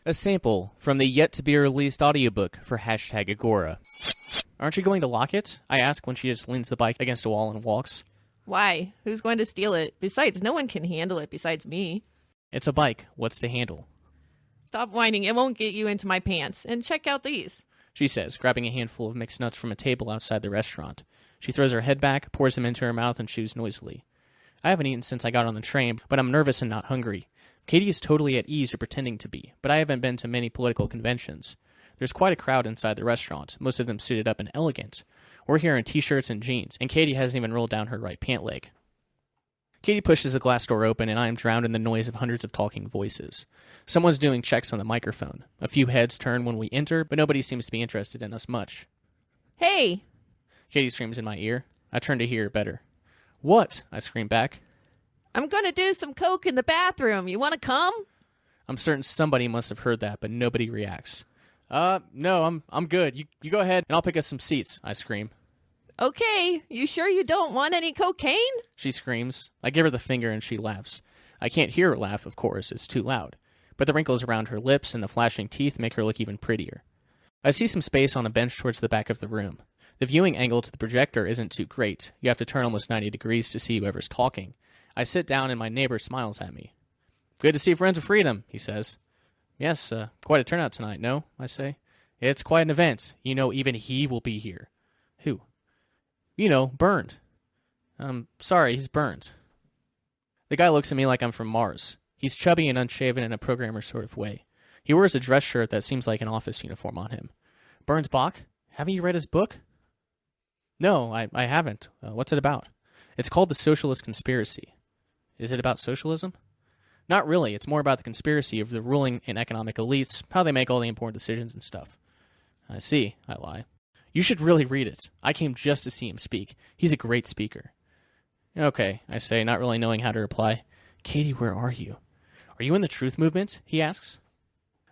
A sample from the yet-to-be-released audiobook for #Agora. Aren't you going to lock it? I ask when she just leans the bike against a wall and walks. Why? Who's going to steal it? Besides, no one can handle it besides me. It's a bike. What's to handle? Stop whining. It won't get you into my pants. And check out these, she says, grabbing a handful of mixed nuts from a table outside the restaurant. She throws her head back, pours them into her mouth, and chews noisily. I haven't eaten since I got on the train, but I'm nervous and not hungry. Katie is totally at ease or pretending to be, but I haven't been to many political conventions. There's quite a crowd inside the restaurant, most of them suited up and elegant. We're here in t-shirts and jeans, and Katie hasn't even rolled down her right pant leg. Katie pushes the glass door open, and I am drowned in the noise of hundreds of talking voices. Someone's doing checks on the microphone. A few heads turn when we enter, but nobody seems to be interested in us much. Hey! Katie screams in my ear. I turn to hear her better. What? I scream back. I'm going to do some coke in the bathroom. You want to come? I'm certain somebody must have heard that, but nobody reacts. No, I'm good. You go ahead, and I'll pick us some seats, I scream. Okay, you sure you don't want any cocaine? She screams. I give her the finger, and she laughs. I can't hear her laugh, of course. It's too loud. But the wrinkles around her lips and the flashing teeth make her look even prettier. I see some space on a bench towards the back of the room. The viewing angle to the projector isn't too great. You have to turn almost 90 degrees to see whoever's talking. I sit down and my neighbor smiles at me. Good to see Friends of Freedom, he says. Yes, quite a turnout tonight, no? I say. It's quite an event. You know, even he will be here. Who? You know, Burned. Sorry, he's Burned. The guy looks at me like I'm from Mars. He's chubby and unshaven in a programmer sort of way. He wears a dress shirt that seems like an office uniform on him. Burns Bach? Haven't you read his book? No, I haven't. What's it about? It's called The Socialist Conspiracy. Is it about socialism? Not really. It's more about the conspiracy of the ruling and economic elites, how they make all the important decisions and stuff. I see, I lie. You should really read it. I came just to see him speak. He's a great speaker. Okay, I say, not really knowing how to reply. Katie, where are you? Are you in the truth movement? He asks.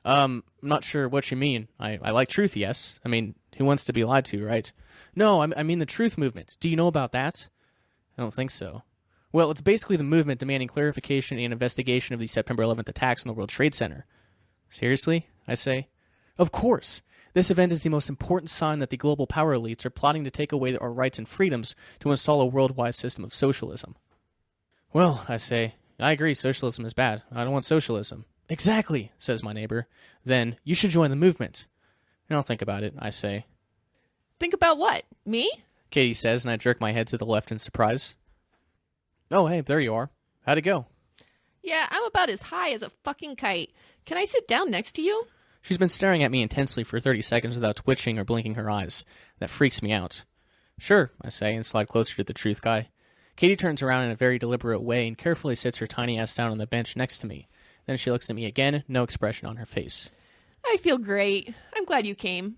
I'm not sure what you mean. I like truth, yes. I mean, who wants to be lied to, right? No, I mean the truth movement. Do you know about that? I don't think so. Well, it's basically the movement demanding clarification and investigation of the September 11th attacks on the World Trade Center. Seriously? I say. Of course. This event is the most important sign that the global power elites are plotting to take away our rights and freedoms to install a worldwide system of socialism. Well, I say, I agree socialism is bad. I don't want socialism. Exactly, says my neighbor. Then, you should join the movement. I don't think about it, I say. Think about what? Me? Katie says, and I jerk my head to the left in surprise. Oh, hey, there you are. How'd it go? Yeah, I'm about as high as a fucking kite. Can I sit down next to you? She's been staring at me intensely for 30 seconds without twitching or blinking her eyes. That freaks me out. Sure, I say, and slide closer to the truth guy. Katie turns around in a very deliberate way and carefully sits her tiny ass down on the bench next to me. Then she looks at me again, no expression on her face. I feel great. I'm glad you came.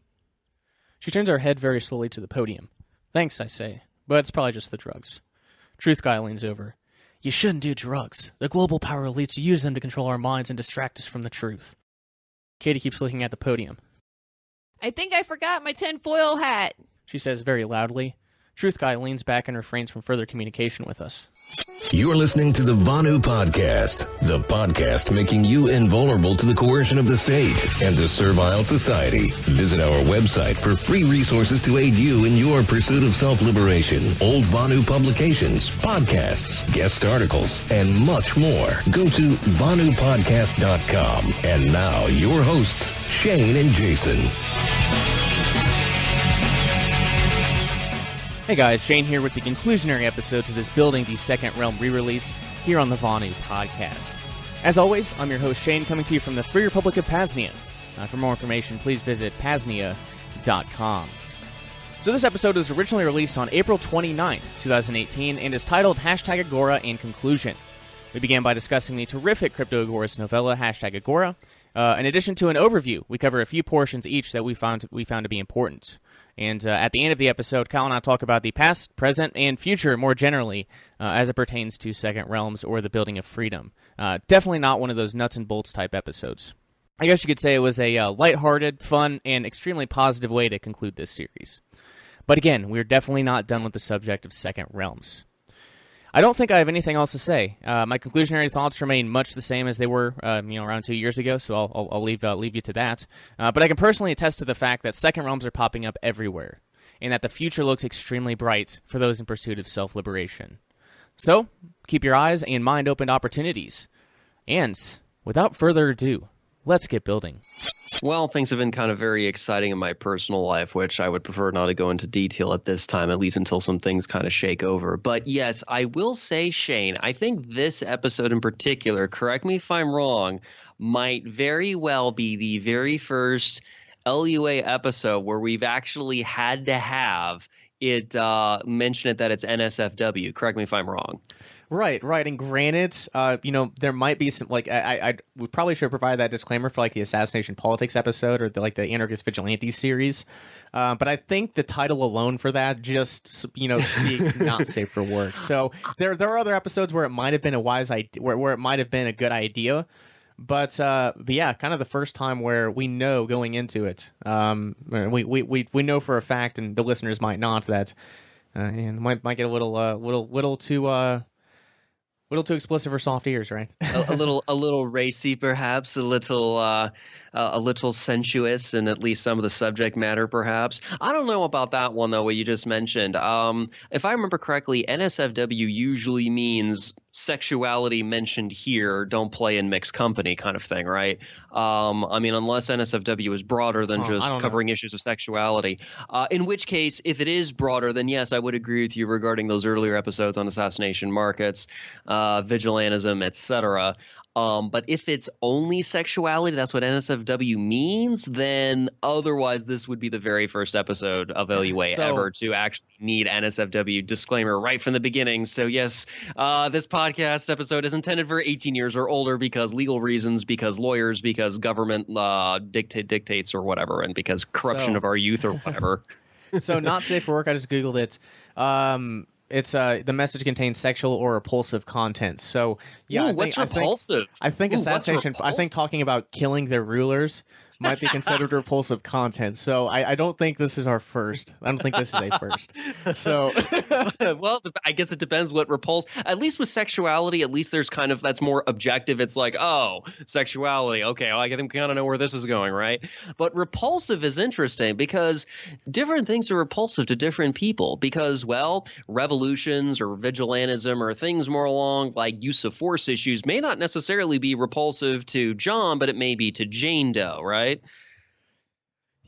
She turns her head very slowly to the podium. Thanks, I say, but it's probably just the drugs. Truth guy leans over. You shouldn't do drugs. The global power elites use them to control our minds and distract us from the truth. Katie keeps looking at the podium. I think I forgot my tinfoil hat, she says very loudly. Truth guy leans back and refrains from further communication with us. You're listening to the Vonu Podcast, the podcast making you invulnerable to the coercion of the state and the servile society. Visit our website for free resources to aid you in your pursuit of self-liberation, old Vonu publications, podcasts, guest articles, and much more. Go to vonupodcast.com. And now, your hosts, Shane and Jason. Hey guys, Shane here with the conclusionary episode to this Building the Second Realm re-release here on the Vonu Podcast. As always, I'm your host Shane, coming to you from the Free Republic of Pasnia. For more information, please visit pasnia.com. So this episode was originally released on April 29th, 2018, and is titled #Agora and Conclusion. We began by discussing the terrific crypto-agorist novella #Agora. In addition to an overview, we cover a few portions each that we found to be important. And at the end of the episode, Kyle and I talk about the past, present, and future more generally as it pertains to Second Realms or the Building of Freedom. Definitely not one of those nuts and bolts type episodes. I guess you could say it was a lighthearted, fun, and extremely positive way to conclude this series. But again, we're definitely not done with the subject of Second Realms. I don't think I have anything else to say. My conclusionary thoughts remain much the same as they were, around 2 years ago. So I'll leave you to that. But I can personally attest to the fact that second realms are popping up everywhere, and that the future looks extremely bright for those in pursuit of self-liberation. So keep your eyes and mind open to opportunities. And without further ado, let's get building. Well, things have been kind of very exciting in my personal life, which I would prefer not to go into detail at this time, at least until some things kind of shake over. But yes, I will say, Shane, I think this episode in particular, correct me if I'm wrong, might very well be the very first LUA episode where we've actually had to have it mention it that it's NSFW. Correct me if I'm wrong. Right. And granted, there might be some, we probably should provide that disclaimer for, the Assassination Politics episode or the Anarchist Vigilante series. But I think the title alone for that just, speaks not safe for work. So there are other episodes where it might have been a wise idea, where it might have been a good idea. But yeah, kind of the first time where we know going into it, we know for a fact, and the listeners might not, that might get a little too explicit for soft ears, right? a little racy, perhaps, a little sensuous, and at least some of the subject matter, perhaps. I don't know about that one, though, what you just mentioned. If I remember correctly, NSFW usually means sexuality mentioned here, don't play in mixed company kind of thing, right? Unless NSFW is broader than just covering issues of sexuality. In which case, if it is broader, then yes, I would agree with you regarding those earlier episodes on assassination markets, vigilantism, etc. But if it's only sexuality, that's what NSFW means, then otherwise this would be the very first episode of LUA ever to actually need NSFW disclaimer right from the beginning. So yes, this podcast episode is intended for 18 years or older because legal reasons, because lawyers, because government dictates or whatever, and because corruption of our youth or whatever. So not safe for work, I just Googled it. It's the message contains sexual or repulsive content. So yeah, what's repulsive? I think assassination. I think talking about killing their rulers might be considered repulsive content. So I don't think this is our first. I don't think this is a first. So well, I guess it depends what at least with sexuality, at least there's kind of that's more objective. It's like, oh, sexuality. Okay, well, I think we kind of know where this is going, right? But repulsive is interesting because different things are repulsive to different people because, well, revolutions or vigilantism or things more along like use of force issues may not necessarily be repulsive to John, but it may be to Jane Doe, right?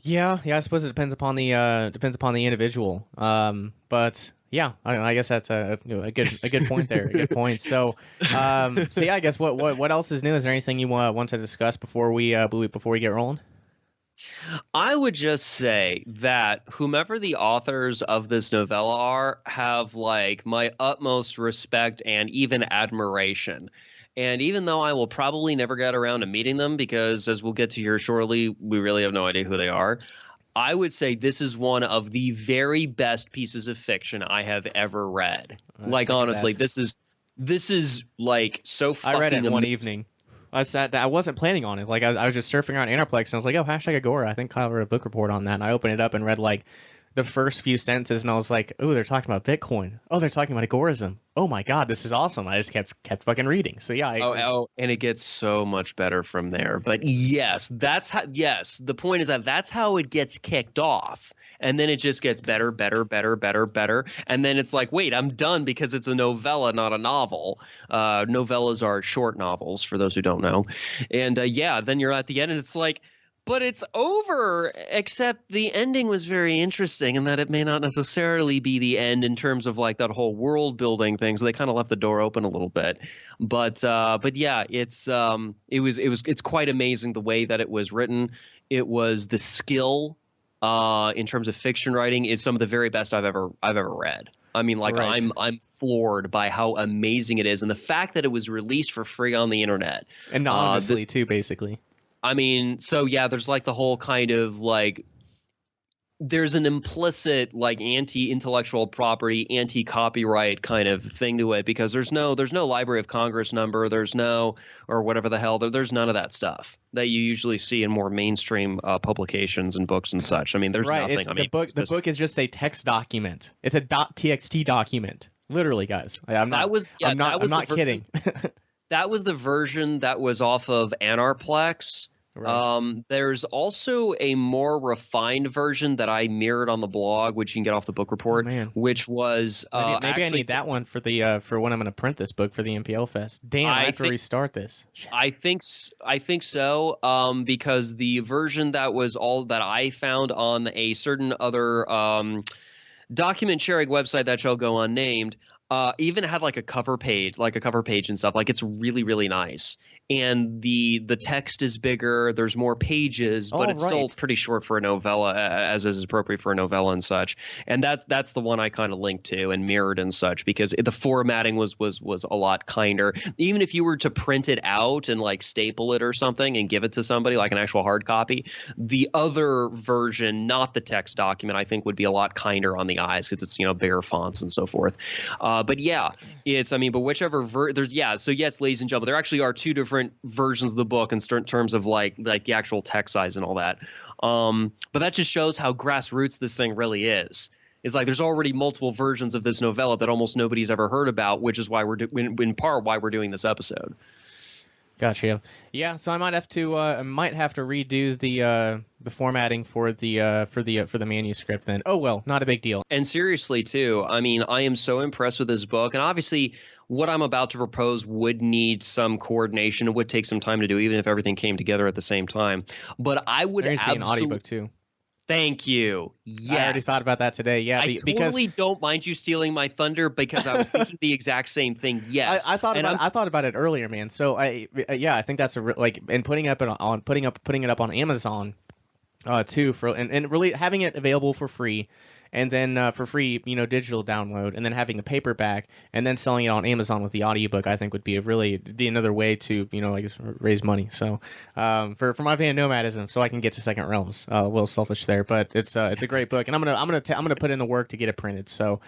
Yeah. I suppose it depends upon the individual. But yeah, I guess that's a good point there. A good point. So yeah, I guess what else is new? Is there anything you want to discuss before we get rolling? I would just say that whomever the authors of this novella are have my utmost respect and even admiration. And even though I will probably never get around to meeting them because, as we'll get to here shortly, we really have no idea who they are, I would say this is one of the very best pieces of fiction I have ever read. Honestly, this is so fucking I read it amazing. One evening. I wasn't planning on it. I was just surfing around Anarplex, and I was like, oh, hashtag Agora. I think Kyle wrote a book report on that. And I opened it up and read, the first few sentences, and I was like, oh, they're talking about Bitcoin. Oh, they're talking about agorism. Oh, my God, this is awesome. I just kept fucking reading. So, yeah. And it gets so much better from there. But, yes, the point is that's how it gets kicked off. And then it just gets better. And then it's like, wait, I'm done because it's a novella, not a novel. Novellas are short novels, for those who don't know. And, then you're at the end, and it's like, but it's over, except the ending was very interesting in that it may not necessarily be the end in terms of that whole world building thing. So they kind of left the door open a little bit. But yeah, it's quite amazing the way that it was written. It was the skill in terms of fiction writing is some of the very best I've ever read. I mean, right. I'm floored by how amazing it is, and the fact that it was released for free on the internet, anonymously too, basically. I mean, so yeah, there's the whole kind of there's an implicit anti-intellectual property, anti-copyright kind of thing to it because there's no Library of Congress number, there's no or whatever the hell, there's none of that stuff that you usually see in more mainstream publications and books and such. I mean, there's nothing. The book is just a text document. It's a .txt document. Literally, guys. I'm not kidding. That was the version that was off of Anarplex. Right. There's also a more refined version that I mirrored on the blog, which you can get off the book report, which was maybe I need that one for the for when I'm going to print this book for the MPL Fest. Damn, I have to restart this. I think so. Because the version that was all that I found on a certain other document sharing website that shall go unnamed. Even had like a cover page and stuff. Like it's really, really nice. And the text is bigger. There's more pages, but it's still pretty short for a novella, as is appropriate for a novella and such. And that's the one I kind of linked to and mirrored and such, because the formatting was a lot kinder. Even if you were to print it out and like staple it or something and give it to somebody like an actual hard copy, the other version, not the text document, I think would be a lot kinder on the eyes because it's bigger fonts and so forth. But yeah, but whichever so yes, ladies and gentlemen, there actually are two different versions of the book in terms of like the actual text size and all that. But that just shows how grassroots this thing really is. It's like there's already multiple versions of this novella that almost nobody's ever heard about, which is why in part why we're doing this episode. Gotcha. Yeah, so I might have to redo the formatting for the manuscript then. Oh well, not a big deal. And seriously too, I mean, I am so impressed with this book, and obviously what I'm about to propose would need some coordination. It would take some time to do, even if everything came together at the same time. But I would there needs to be an audiobook too. Thank you. Yes. I already thought about that today. Yeah, I totally don't mind you stealing my thunder because I was thinking the exact same thing. Yes, I thought about it earlier, man. So I think that's and putting it up on Amazon, too, and really having it available for free. And then for free, digital download, and then having the paperback, and then selling it on Amazon with the audiobook, I think would be another way to, I guess, raise money. So for my van nomadism, so I can get to Second Realms. A little selfish there, but it's a great book, and I'm gonna put in the work to get it printed. So.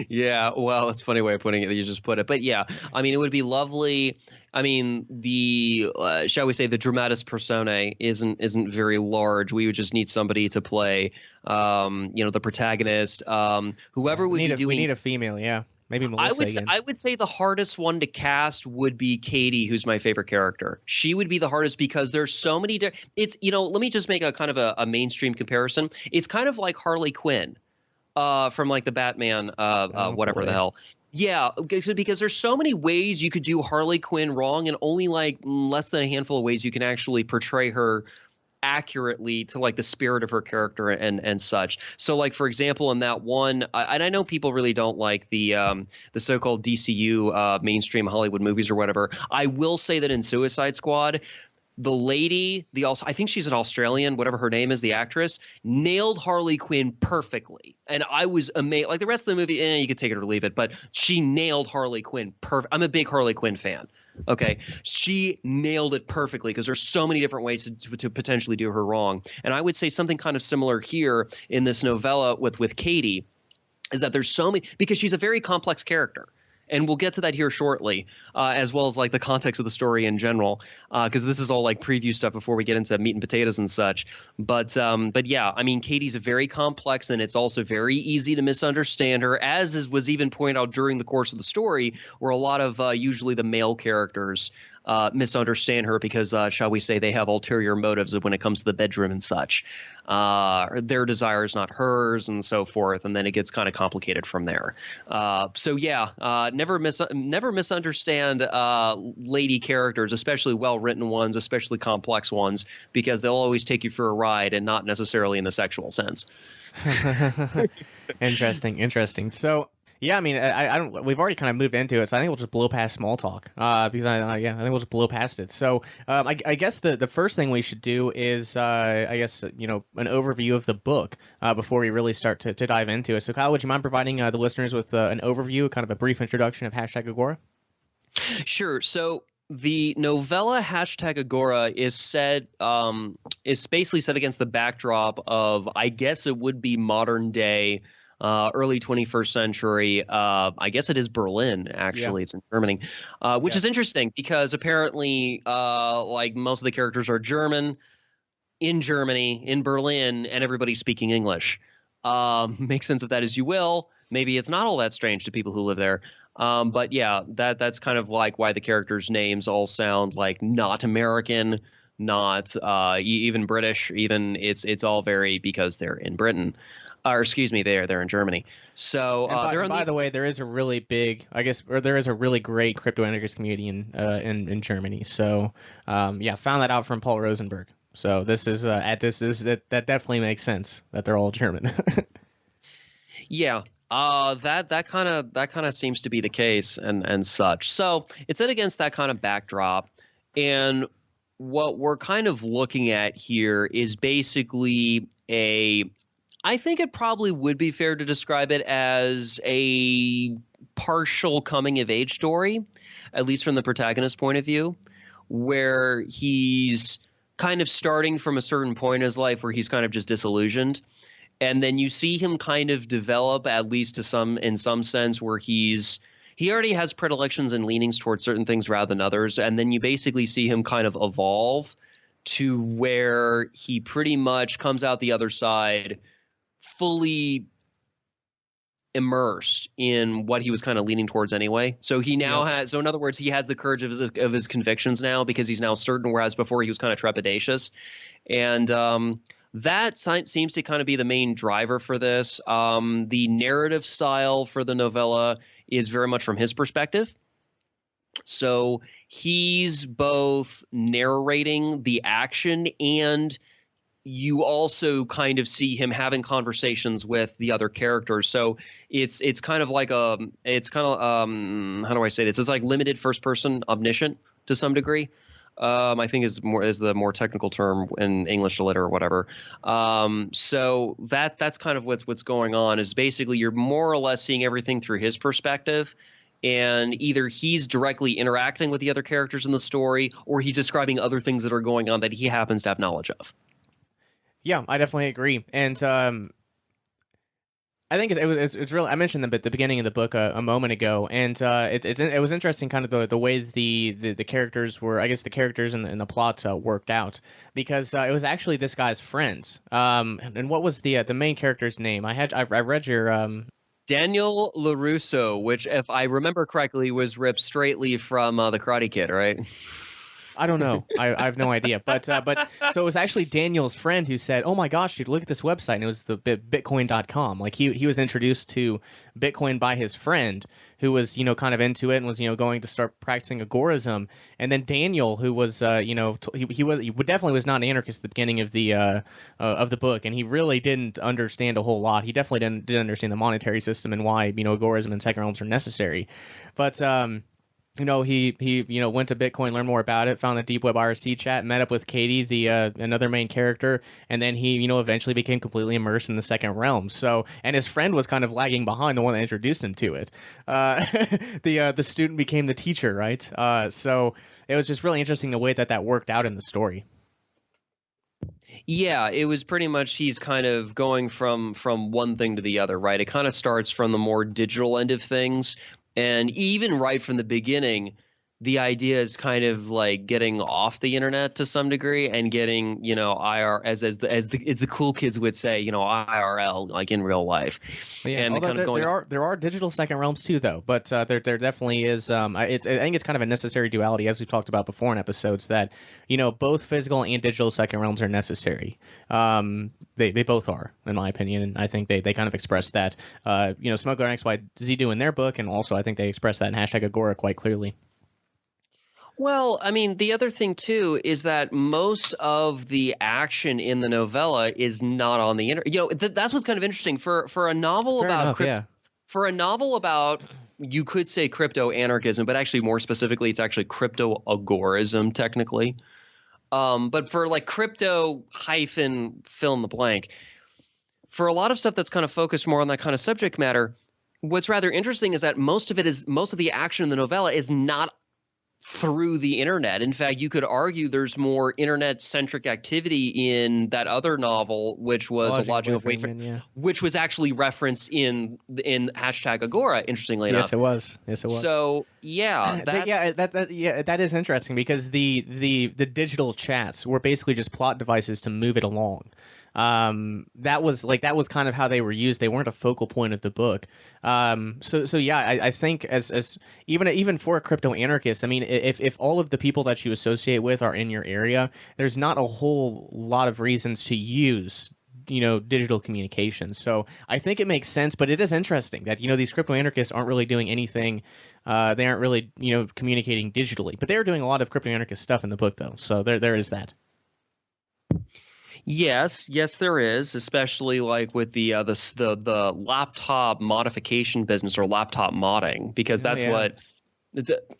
Yeah, well, it's a funny way of putting it that you just put it, but yeah, I mean, it would be lovely. I mean, the shall we say the dramatis personae isn't very large. We would just need somebody to play, the protagonist. Whoever would be doing. We need a female, yeah. Maybe Melissa. I would say the hardest one to cast would be Katie, who's my favorite character. She would be the hardest because there's so many. It's let me just make a kind of a mainstream comparison. It's kind of like Harley Quinn. From like the Batman, whatever the hell. Yeah, because there's so many ways you could do Harley Quinn wrong, and only like less than a handful of ways you can actually portray her accurately to like the spirit of her character and such. So like, for example, in that one, and I know people really don't like the so-called DCU mainstream Hollywood movies or whatever. I will say that in Suicide Squad, the lady, I think she's an Australian, whatever her name is, the actress, nailed Harley Quinn perfectly. And I was amazed. Like the rest of the movie, you could take it or leave it, but she nailed Harley Quinn perfect. I'm a big Harley Quinn fan. Okay. She nailed it perfectly because there's so many different ways to potentially do her wrong. And I would say something kind of similar here in this novella with Katie is that there's so many, because she's a very complex character. And we'll get to that here shortly, as well as like the context of the story in general, because this is all like preview stuff before we get into meat and potatoes and such. But yeah, I mean, Katie's very complex, and it's also very easy to misunderstand her, was even pointed out during the course of the story, where a lot of usually the male characters misunderstand her because, shall we say, they have ulterior motives when it comes to the bedroom and such. Their desire is not hers and so forth, and then it gets kind of complicated from there. So yeah, never misunderstand lady characters, especially well-written ones, especially complex ones, because they'll always take you for a ride and not necessarily in the sexual sense. Interesting. So yeah, I mean, I don't. We've already kind of moved into it, so I think we'll just blow past small talk. Because I think we'll just blow past it. So, I guess the first thing we should do is, an overview of the book before we really start to dive into it. So, Kyle, would you mind providing the listeners with an overview, kind of a brief introduction of #Agora? Sure. So the novella #Agora is basically set against the backdrop of, I guess it would be modern day. Early 21st century, I guess it is Berlin, actually. Yeah. It's in Germany, which is interesting because apparently, like most of the characters are German, in Germany, in Berlin, and everybody's speaking English. Make sense of that as you will. maybe it's not all that strange to people who live there. But yeah, that's kind of like why the characters' names all sound like not American, not even British. Even it's all very because they're in Britain, or excuse me, they're in Germany. So by the way, there is a really big, there is a really great crypto-anarchist community in Germany. So yeah, found that out from Paul Rosenberg. So that definitely makes sense that they're all German. Yeah. That kind of seems to be the case and such. So it's set against that kind of backdrop, and what we're kind of looking at here is basically I think it probably would be fair to describe it as a partial coming of age story, at least from the protagonist's point of view, where he's kind of starting from a certain point in his life where he's kind of just disillusioned. And then you see him kind of develop, at least in some sense, where he already has predilections and leanings towards certain things rather than others. And then you basically see him kind of evolve to where he pretty much comes out the other side fully immersed in what he was kind of leaning towards anyway. So he now has, so in other words, he has the courage of his convictions now because he's now certain, whereas before he was kind of trepidatious. And, that seems to kind of be the main driver for this. The narrative style for the novella is very much from his perspective. So he's both narrating the action, and you also kind of see him having conversations with the other characters. So it's kind of like how do I say this? It's like limited first person omniscient to some degree. I think is the more technical term in English lit or whatever. So that's kind of what's going on, is basically you're more or less seeing everything through his perspective, and either he's directly interacting with the other characters in the story, or he's describing other things that are going on that he happens to have knowledge of. Yeah, I definitely agree, and I think it's really. I mentioned them at the beginning of the book a moment ago, and it was interesting, kind of the way the characters were. I guess the characters and the plot worked out, because it was actually this guy's friends. And what was the main character's name? I read your Daniel LaRusso, which, if I remember correctly, was ripped straightly from the Karate Kid, right? I don't know. I have no idea. But so it was actually Daniel's friend who said, "Oh my gosh, dude, look at this website." And it was the Bitcoin.com. Like he was introduced to Bitcoin by his friend, who was kind of into it and was going to start practicing agorism. And then Daniel, who was he definitely was not an anarchist at the beginning of the book, and he really didn't understand a whole lot. He definitely didn't understand the monetary system and why agorism and second realms are necessary. But he went to Bitcoin, learned more about it, found the deep web IRC chat, met up with Katie, the another main character, and then he eventually became completely immersed in the second realm. So, and his friend was kind of lagging behind, the one that introduced him to it. The student became the teacher, right? So it was just really interesting the way that worked out in the story. Yeah, it was pretty much he's kind of going from one thing to the other, right? It kind of starts from the more digital end of things. And even right from the beginning, the idea is kind of like getting off the internet to some degree and getting, IR as the cool kids would say, IRL, like in real life. Yeah, and kind of there are digital second realms too, though. But there definitely is. I think it's kind of a necessary duality, as we talked about before in episodes, that both physical and digital second realms are necessary. They both are, in my opinion, and I think they kind of express that. Smuggler and XYZ do in their book, and also I think they express that in #Agora quite clearly. Well, I mean, the other thing, too, is that most of the action in the novella is not on the internet. That's what's kind of interesting. For a novel for a novel about, you could say crypto-anarchism, but actually more specifically, it's actually crypto-agorism, technically. But for like crypto hyphen fill in the blank, for a lot of stuff that's kind of focused more on that kind of subject matter, what's rather interesting is that most of the action in the novella is not through the internet. In fact, you could argue there's more internet-centric activity in that other novel, which was A Lodging of Wayfaring, which was actually referenced in #Agora. Interestingly enough, yes, it was. So that is interesting, because the digital chats were basically just plot devices to move it along. That was kind of how they were used. They weren't a focal point of the book. So yeah, I think as even for a crypto anarchist, I mean, if all of the people that you associate with are in your area, there's not a whole lot of reasons to use digital communications. So I think it makes sense, but it is interesting that these crypto anarchists aren't really doing anything. They aren't really communicating digitally, but they're doing a lot of crypto anarchist stuff in the book though. So there is that. Yes, there is, especially like with the laptop modification business or laptop modding, because that's what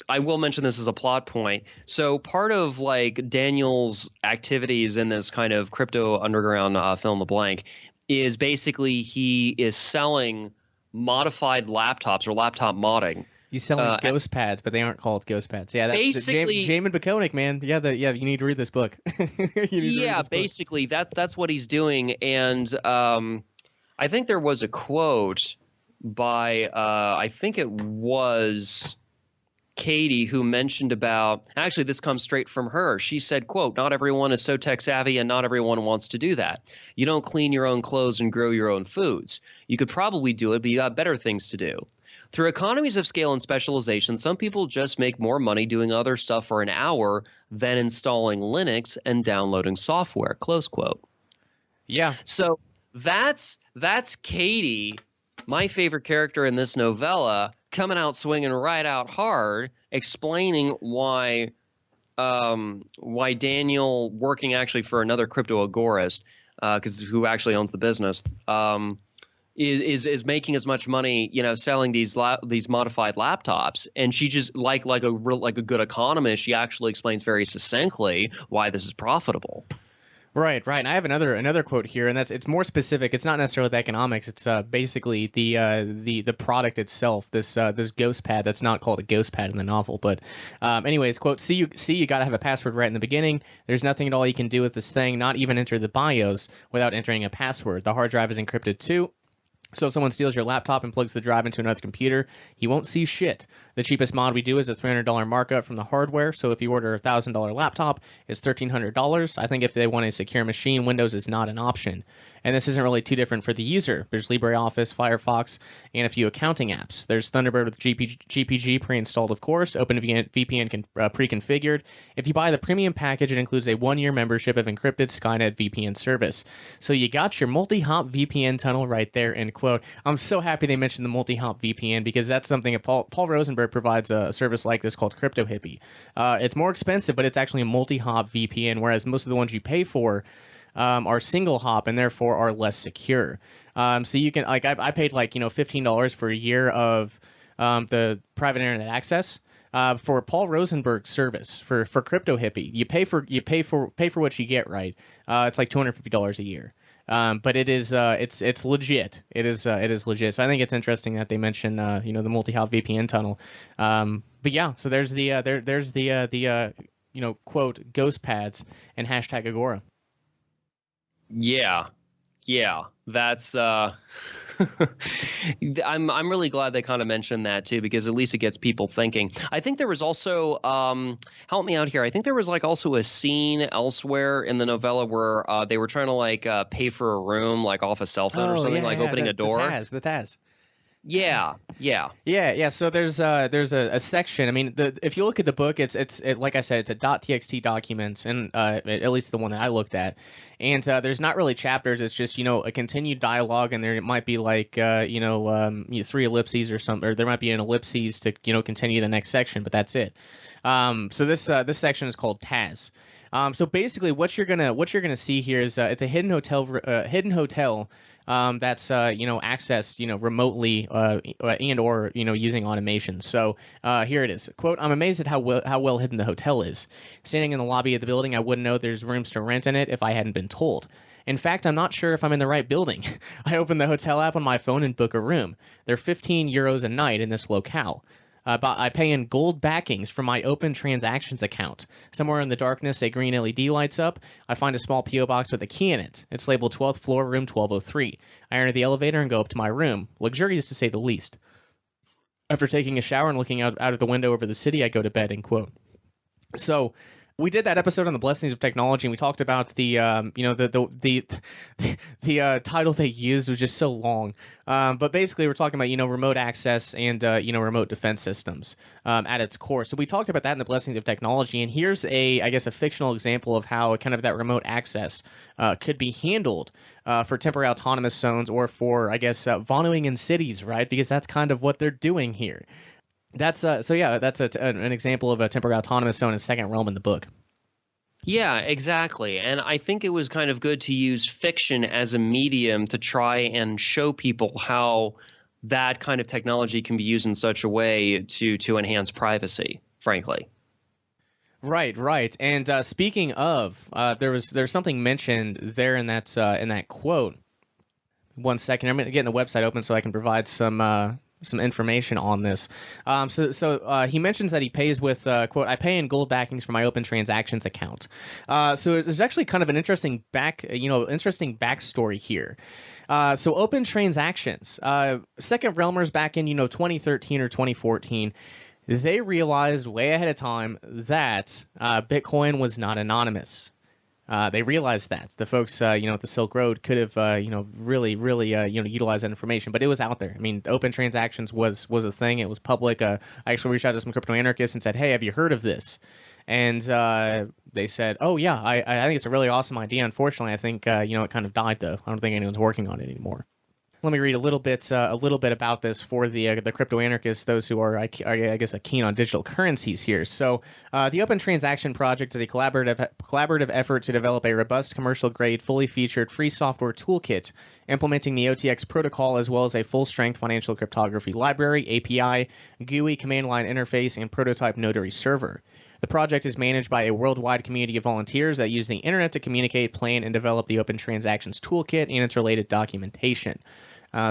I will mention this as a plot point. So part of like Daniel's activities in this kind of crypto underground fill in the blank is basically he is selling modified laptops or laptop modding. He's selling ghost pads, but they aren't called ghost pads. Yeah, that's basically Jamin Baconic, man. Yeah, you need to read this book. Basically that's what he's doing, and I think there was a quote by I think it was Katie who mentioned about, actually this comes straight from her. She said, quote, "Not everyone is so tech savvy and not everyone wants to do that. You don't clean your own clothes and grow your own foods. You could probably do it, but you got better things to do. Through economies of scale and specialization, some people just make more money doing other stuff for an hour than installing Linux and downloading software," close quote. Yeah. So that's Katie, my favorite character in this novella, coming out swinging right out hard, explaining why Daniel, working actually for another crypto-agorist, who actually owns the business, is making as much money, selling these modified laptops, and she just like a good economist, she actually explains very succinctly why this is profitable. Right. And I have another quote here, and it's more specific. It's not necessarily the economics. It's basically the product itself. This ghost pad that's not called a ghost pad in the novel, but anyways, quote: "See, you got to have a password right in the beginning. There's nothing at all you can do with this thing. Not even enter the BIOS without entering a password. The hard drive is encrypted too. So if someone steals your laptop and plugs the drive into another computer, he won't see shit. The cheapest mod we do is a $300 markup from the hardware, so if you order a $1,000 laptop, it's $1,300. I think if they want a secure machine, Windows is not an option. And this isn't really too different for the user. There's LibreOffice, Firefox, and a few accounting apps. There's Thunderbird with GPG pre-installed, of course, OpenVPN pre-configured. If you buy the premium package, it includes a 1-year membership of encrypted Skynet VPN service. So you got your multi-hop VPN tunnel right there," end quote. I'm so happy they mentioned the multi-hop VPN, because that's something that Paul Rosenberg provides a service like this called Crypto Hippie. It's more expensive, but it's actually a multi-hop VPN, whereas most of the ones you pay for are single hop and therefore are less secure. So you can, like, I paid $15 for a year of the private internet access for Paul Rosenberg's service for Crypto Hippie. You pay for what you get, right? It's like $250 a year. But it is it's legit. It is legit. So I think it's interesting that they mention the multi-hop VPN tunnel. But yeah, so there's the quote ghost pads and hashtag Agora. Yeah, that's I'm really glad they kind of mentioned that too, because at least it gets people thinking. I think there was also help me out here. I think there was also a scene elsewhere in the novella where they were trying to pay for a room off a cell phone or something, opening a door. The Taz. Yeah. So there's a section. I mean, if you look at the book, it's like I said, it's a .txt document, and at least the one that I looked at, and there's not really chapters. It's just a continued dialogue, and there might be 3 ellipses or something, or there might be an ellipses to continue the next section, but that's it. So this section is called Taz. So basically, what you're gonna see here is it's a hidden hotel that's accessed remotely and or using automation. So here it is. Quote: "I'm amazed at how well hidden the hotel is. Standing in the lobby of the building, I wouldn't know there's rooms to rent in it if I hadn't been told. In fact, I'm not sure if I'm in the right building. I open the hotel app on my phone and book a room. They're €15 a night in this locale. But I pay in gold backings from my open transactions account. Somewhere in the darkness, a green LED lights up. I find a small P.O. box with a key in it. It's labeled 12th floor, room 1203. I enter the elevator and go up to my room. Luxurious to say the least. After taking a shower and looking out of the window over the city, I go to bed," end quote. So We did that episode on the blessings of technology, and we talked about the title they used was just so long. But basically, we're talking about remote access and remote defense systems at its core. So we talked about that in the blessings of technology, and here's a fictional example of how kind of that remote access could be handled for temporary autonomous zones, or for Vonuing in cities, right? Because that's kind of what they're doing here. That's an example of a temporary autonomous zone in Second Realm in the book. Yeah, exactly. And I think it was kind of good to use fiction as a medium to try and show people how that kind of technology can be used in such a way to enhance privacy, frankly. Right. And speaking of, there's something mentioned there in that quote. 1 second, I'm getting the website open so I can provide some information on this. So he mentions that he pays with quote, "I pay in gold backings for my open transactions account." So there's actually kind of an interesting backstory here. So open transactions, Second Realmers back in 2013 or 2014. They realized way ahead of time that Bitcoin was not anonymous. They realized that the folks, at the Silk Road could have, really, utilized that information, but it was out there. I mean, open transactions was a thing. It was public. I actually reached out to some crypto-anarchists and said, "Hey, have you heard of this?" And they said, "Oh yeah, I think it's a really awesome idea. Unfortunately, I think it kind of died though. I don't think anyone's working on it anymore." Let me read a little bit about this for the crypto anarchists, those who are keen on digital currencies here. So the Open Transaction Project is a collaborative effort to develop a robust, commercial-grade, fully featured free software toolkit implementing the OTX protocol, as well as a full-strength financial cryptography library, API, GUI, command line interface, and prototype notary server. The project is managed by a worldwide community of volunteers that use the internet to communicate, plan, and develop the Open Transactions Toolkit and its related documentation.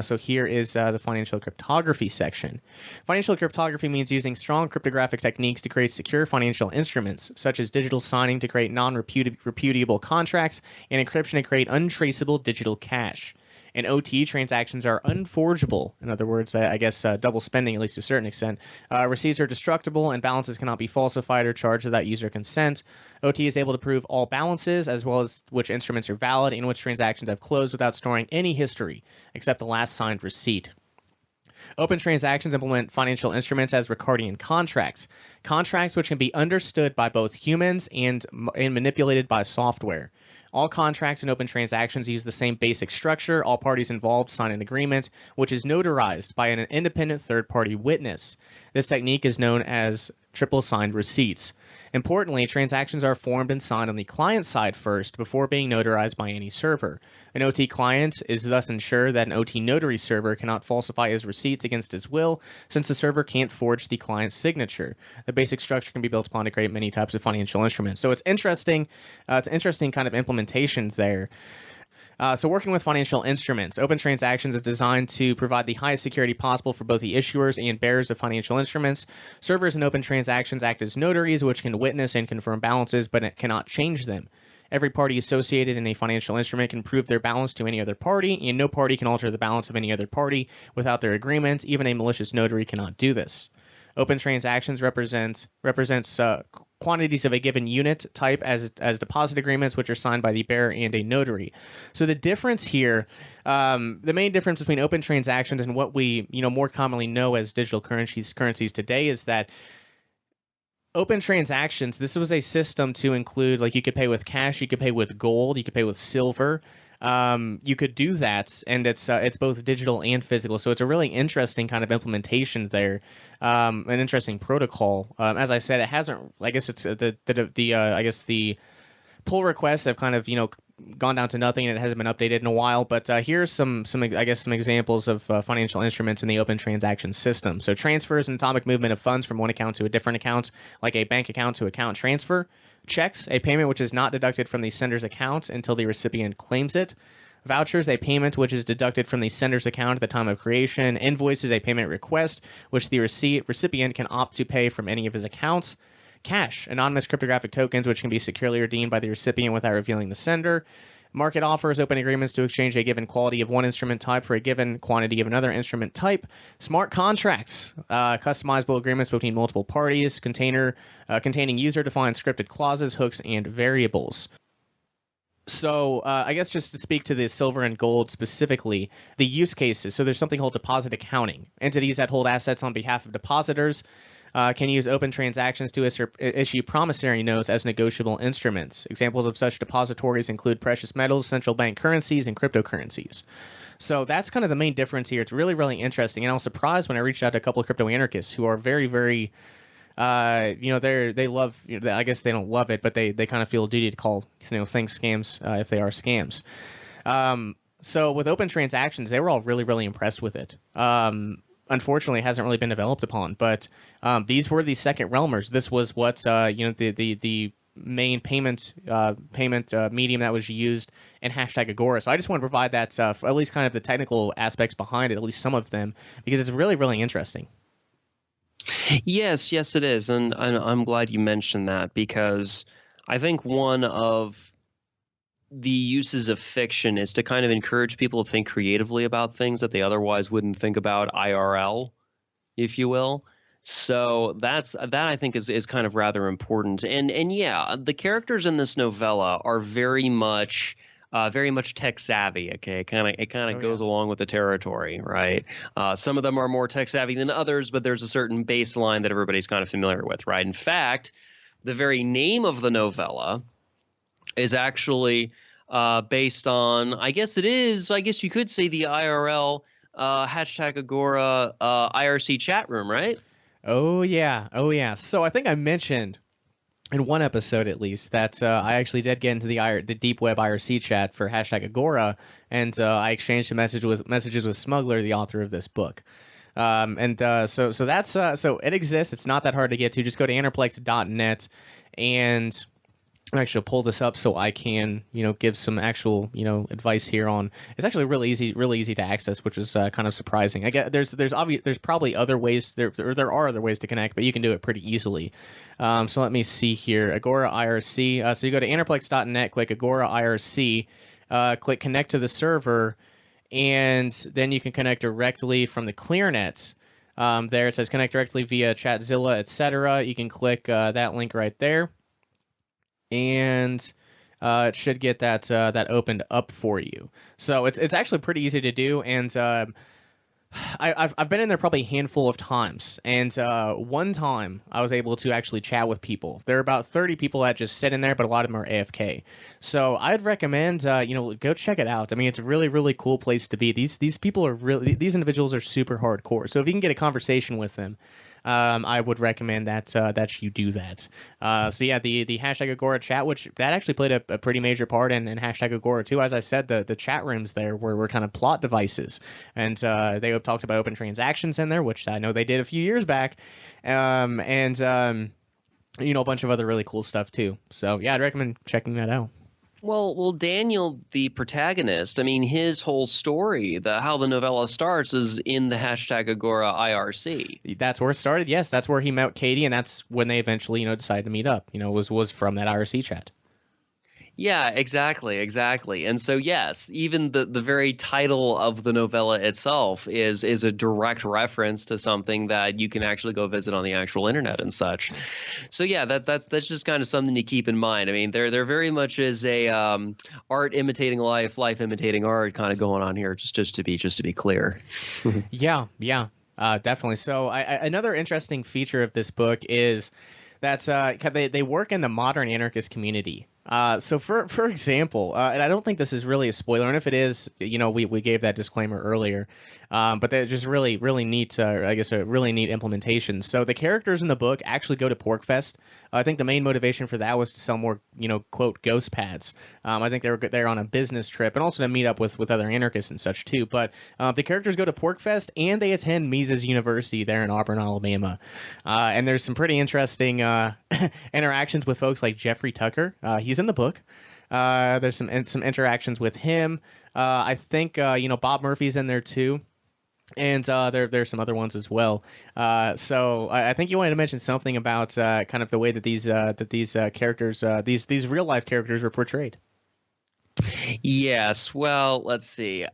So here is the financial cryptography section. Financial cryptography means using strong cryptographic techniques to create secure financial instruments, such as digital signing to create non-repudiable contracts, and encryption to create untraceable digital cash. And OT transactions are unforgeable. In other words, double spending, at least to a certain extent. Receipts are destructible, and balances cannot be falsified or charged without user consent. OT is able to prove all balances, as well as which instruments are valid and which transactions have closed without storing any history, except the last signed receipt. Open transactions implement financial instruments as Ricardian contracts which can be understood by both humans and manipulated by software. All contracts and open transactions use the same basic structure. All parties involved sign an agreement, which is notarized by an independent third-party witness. This technique is known as triple signed receipts. Importantly, transactions are formed and signed on the client side first before being notarized by any server. An OT client is thus ensured that an OT notary server cannot falsify his receipts against his will, since the server can't forge the client's signature. The basic structure can be built upon to create many types of financial instruments. So it's interesting. It's an interesting kind of implementation there. So working with financial instruments, Open Transactions is designed to provide the highest security possible for both the issuers and bearers of financial instruments. Servers in Open Transactions act as notaries, which can witness and confirm balances, but it cannot change them. Every party associated in a financial instrument can prove their balance to any other party, and no party can alter the balance of any other party without their agreement. Even a malicious notary cannot do this. Open transactions represents quantities of a given unit type as deposit agreements, which are signed by the bearer and a notary. So the difference here, the main difference between open transactions and what we more commonly know as digital currencies today is that open transactions, this was a system to include, like, you could pay with cash, you could pay with gold, you could pay with silver. You could do that, and it's both digital and physical. So it's a really interesting kind of implementation there, an interesting protocol. As I said, it hasn't. I guess it's the pull requests have kind of gone down to nothing, and it hasn't been updated in a while. But here's some examples of financial instruments in the open transaction system. So transfers and atomic movement of funds from one account to a different account, like a bank account to account transfer. Checks, a payment which is not deducted from the sender's account until the recipient claims it. Vouchers, a payment which is deducted from the sender's account at the time of creation. Invoices, a payment request which the recipient can opt to pay from any of his accounts. Cash, anonymous cryptographic tokens which can be securely redeemed by the recipient without revealing the sender. Market offers open agreements to exchange a given quality of one instrument type for a given quantity of another instrument type. Smart contracts, customizable agreements between multiple parties, containing user-defined scripted clauses, hooks, and variables. So I guess just to speak to the silver and gold specifically, the use cases. So there's something called deposit accounting. Entities that hold assets on behalf of depositors can use open transactions to issue promissory notes as negotiable instruments. Examples of such depositories include precious metals, central bank currencies, and cryptocurrencies. So that's kind of the main difference here. It's really, really interesting. And I was surprised when I reached out to a couple of crypto anarchists who are very, very, they love, I guess they don't love it, but they kind of feel a duty to call, things scams if they are scams. So with open transactions, they were all really, really impressed with it. Unfortunately, it hasn't really been developed upon, but these were the second realmers. This was what the main payment medium that was used in #Agora. So I just want to provide that for at least kind of the technical aspects behind it, at least some of them, because it's really, really interesting. Yes, it is, and I'm glad you mentioned that, because I think one of the uses of fiction is to kind of encourage people to think creatively about things that they otherwise wouldn't think about IRL, if you will. So that I think is kind of rather important. And yeah, the characters in this novella are very much tech savvy. Okay, it kind of goes along with the territory, right? Some of them are more tech savvy than others, but there's a certain baseline that everybody's kind of familiar with, right? In fact, the very name of the novella is actually based on, I guess you could say, the IRL #Agora IRC chat room, right? Oh yeah. So I think I mentioned in one episode at least that I actually did get into the deep web IRC chat for #Agora, and I exchanged messages with Smuggler, the author of this book. So that's so it exists. It's not that hard to get to. Just go to anarplex.net and actually pull this up so I can, give some actual, advice here on. It's actually really easy to access, which is kind of surprising. I guess there's probably other ways there are other ways to connect, but you can do it pretty easily. So let me see here. Agora IRC. So you go to anarplex.net, click Agora IRC, click connect to the server, and then you can connect directly from the ClearNet. There it says connect directly via Chatzilla, etc. You can click that link right there, and it should get that opened up for you. So it's actually pretty easy to do, and I've been in there probably a handful of times, and one time I was able to actually chat with people. There are about 30 people that just sit in there, but a lot of them are AFK. So I'd recommend go check it out. I mean, it's a really, really cool place to be. These people are these individuals are super hardcore. So if you can get a conversation with them, I would recommend that you do that. So yeah, the #Agora chat, which that actually played a pretty major part in #Agora too. As I said, the chat rooms there were kind of plot devices, and they have talked about open transactions in there, which I know they did a few years back, and a bunch of other really cool stuff too. So yeah, I'd recommend checking that out. Well, Daniel, the protagonist, I mean, his whole story, how the novella starts, is in the #Agora IRC. That's where it started. Yes, that's where he met Katie, and that's when they eventually, decided to meet up. Was from that IRC chat. Yeah, exactly. And so, yes, even the very title of the novella itself is a direct reference to something that you can actually go visit on the actual internet and such. So yeah, that's just kind of something to keep in mind. I mean, there very much is a art imitating life imitating art kind of going on here. Just to be clear. Yeah, definitely. So another interesting feature of this book is that they work in the modern anarchist community. So for example, and I don't think this is really a spoiler, and if it is, we gave that disclaimer earlier, but they're just really, really neat, I guess a really neat implementation. So the characters in the book actually go to PorkFest. I think the main motivation for that was to sell more, quote, ghost pads. I think they're on a business trip, and also to meet up with other anarchists and such too. But the characters go to PorkFest, and they attend Mises University there in Auburn, Alabama. And there's some pretty interesting interactions with folks like Jeffrey Tucker. He's in the book. There's some interactions with him. I think Bob Murphy's in there too, and there's some other ones as well. So I think you wanted to mention something about kind of the way that these characters, these real life characters, were portrayed. Yes. Well, let's see.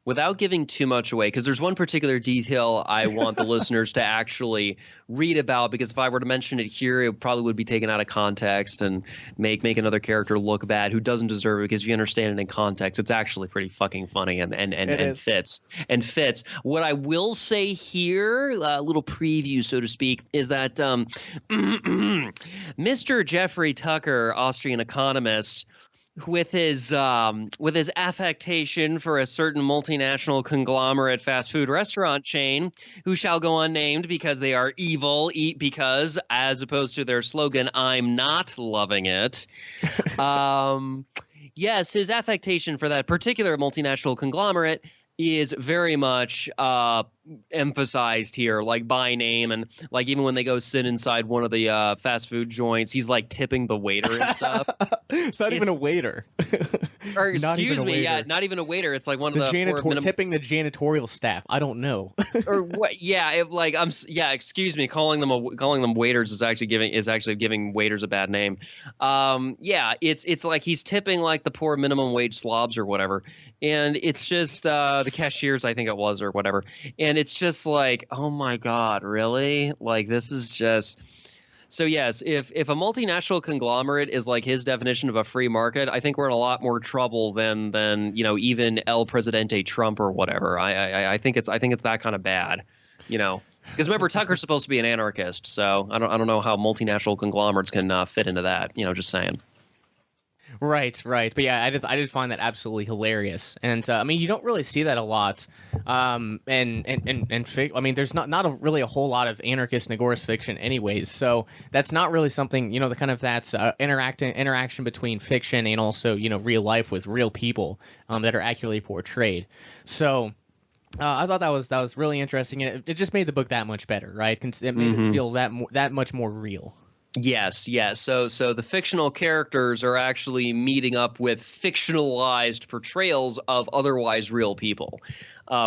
Without giving too much away, because there's one particular detail I want the listeners to actually read about, because if I were to mention it here, it probably would be taken out of context and make another character look bad who doesn't deserve it, because if you understand it in context, it's actually pretty fucking funny and fits. What I will say here, a little preview, so to speak, is that Mr. Jeffrey Tucker, Austrian economist, with his affectation for a certain multinational conglomerate fast food restaurant chain, who shall go unnamed because they are evil, eat because, as opposed to their slogan, I'm not loving it. Yes, his affectation for that particular multinational conglomerate is very much emphasized here, like by name, and like even when they go sit inside one of the fast food joints, he's like tipping the waiter and stuff. It's not even a waiter. Or Not even excuse a me, yeah, waiter. not even a waiter. It's like one of the tipping the janitorial staff. I don't know. or what? Yeah, excuse me. Calling them waiters is actually giving waiters a bad name. Yeah, it's like he's tipping like the poor minimum wage slobs or whatever, and it's just the cashiers, I think it was, or whatever, and it's just like, oh my god, really? Like, this is just. So yes, if a multinational conglomerate is like his definition of a free market, I think we're in a lot more trouble than even El Presidente Trump or whatever. I think it's that kind of bad, because remember, Tucker's supposed to be an anarchist, so I don't know how multinational conglomerates can fit into that. Just saying. Right. But yeah, I did find that absolutely hilarious. And I mean, you don't really see that a lot. I mean, there's not really a whole lot of anarchist and agorist fiction anyways. So that's not really something, the kind of that's interaction between fiction and also, real life with real people that are accurately portrayed. So I thought that was really interesting. And it just made the book that much better, right? It made it feel that much more real. Yes. So the fictional characters are actually meeting up with fictionalized portrayals of otherwise real people,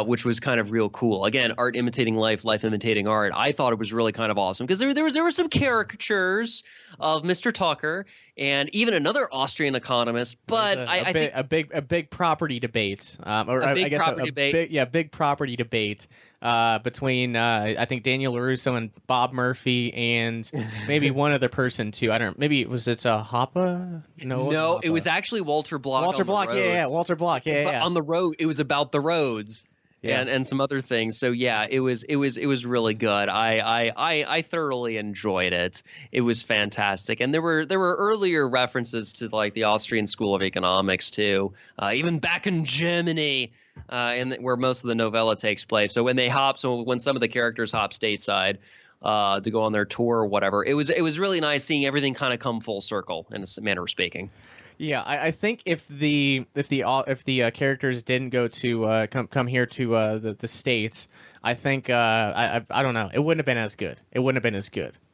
which was kind of real cool. Again, art imitating life, life imitating art. I thought it was really kind of awesome because there were some caricatures of Mr. Tucker and even another Austrian economist. But I think a big property debate, big property debate. Between I think Daniel LaRusso and Bob Murphy and maybe one other person too. I don't. Maybe it was Hoppe? No, it was actually Walter Block. Walter Block, Walter Block, yeah. On the road, it was about the roads. Yeah. And some other things. So yeah, it was really good. I thoroughly enjoyed it. It was fantastic. And there were earlier references to like the Austrian School of Economics too, even back in Germany. And where most of the novella takes place. So when some of the characters hop stateside to go on their tour or whatever, it was really nice seeing everything kind of come full circle in a manner of speaking. Yeah, I think if the characters didn't go to come here to the States, I think I don't know, it wouldn't have been as good.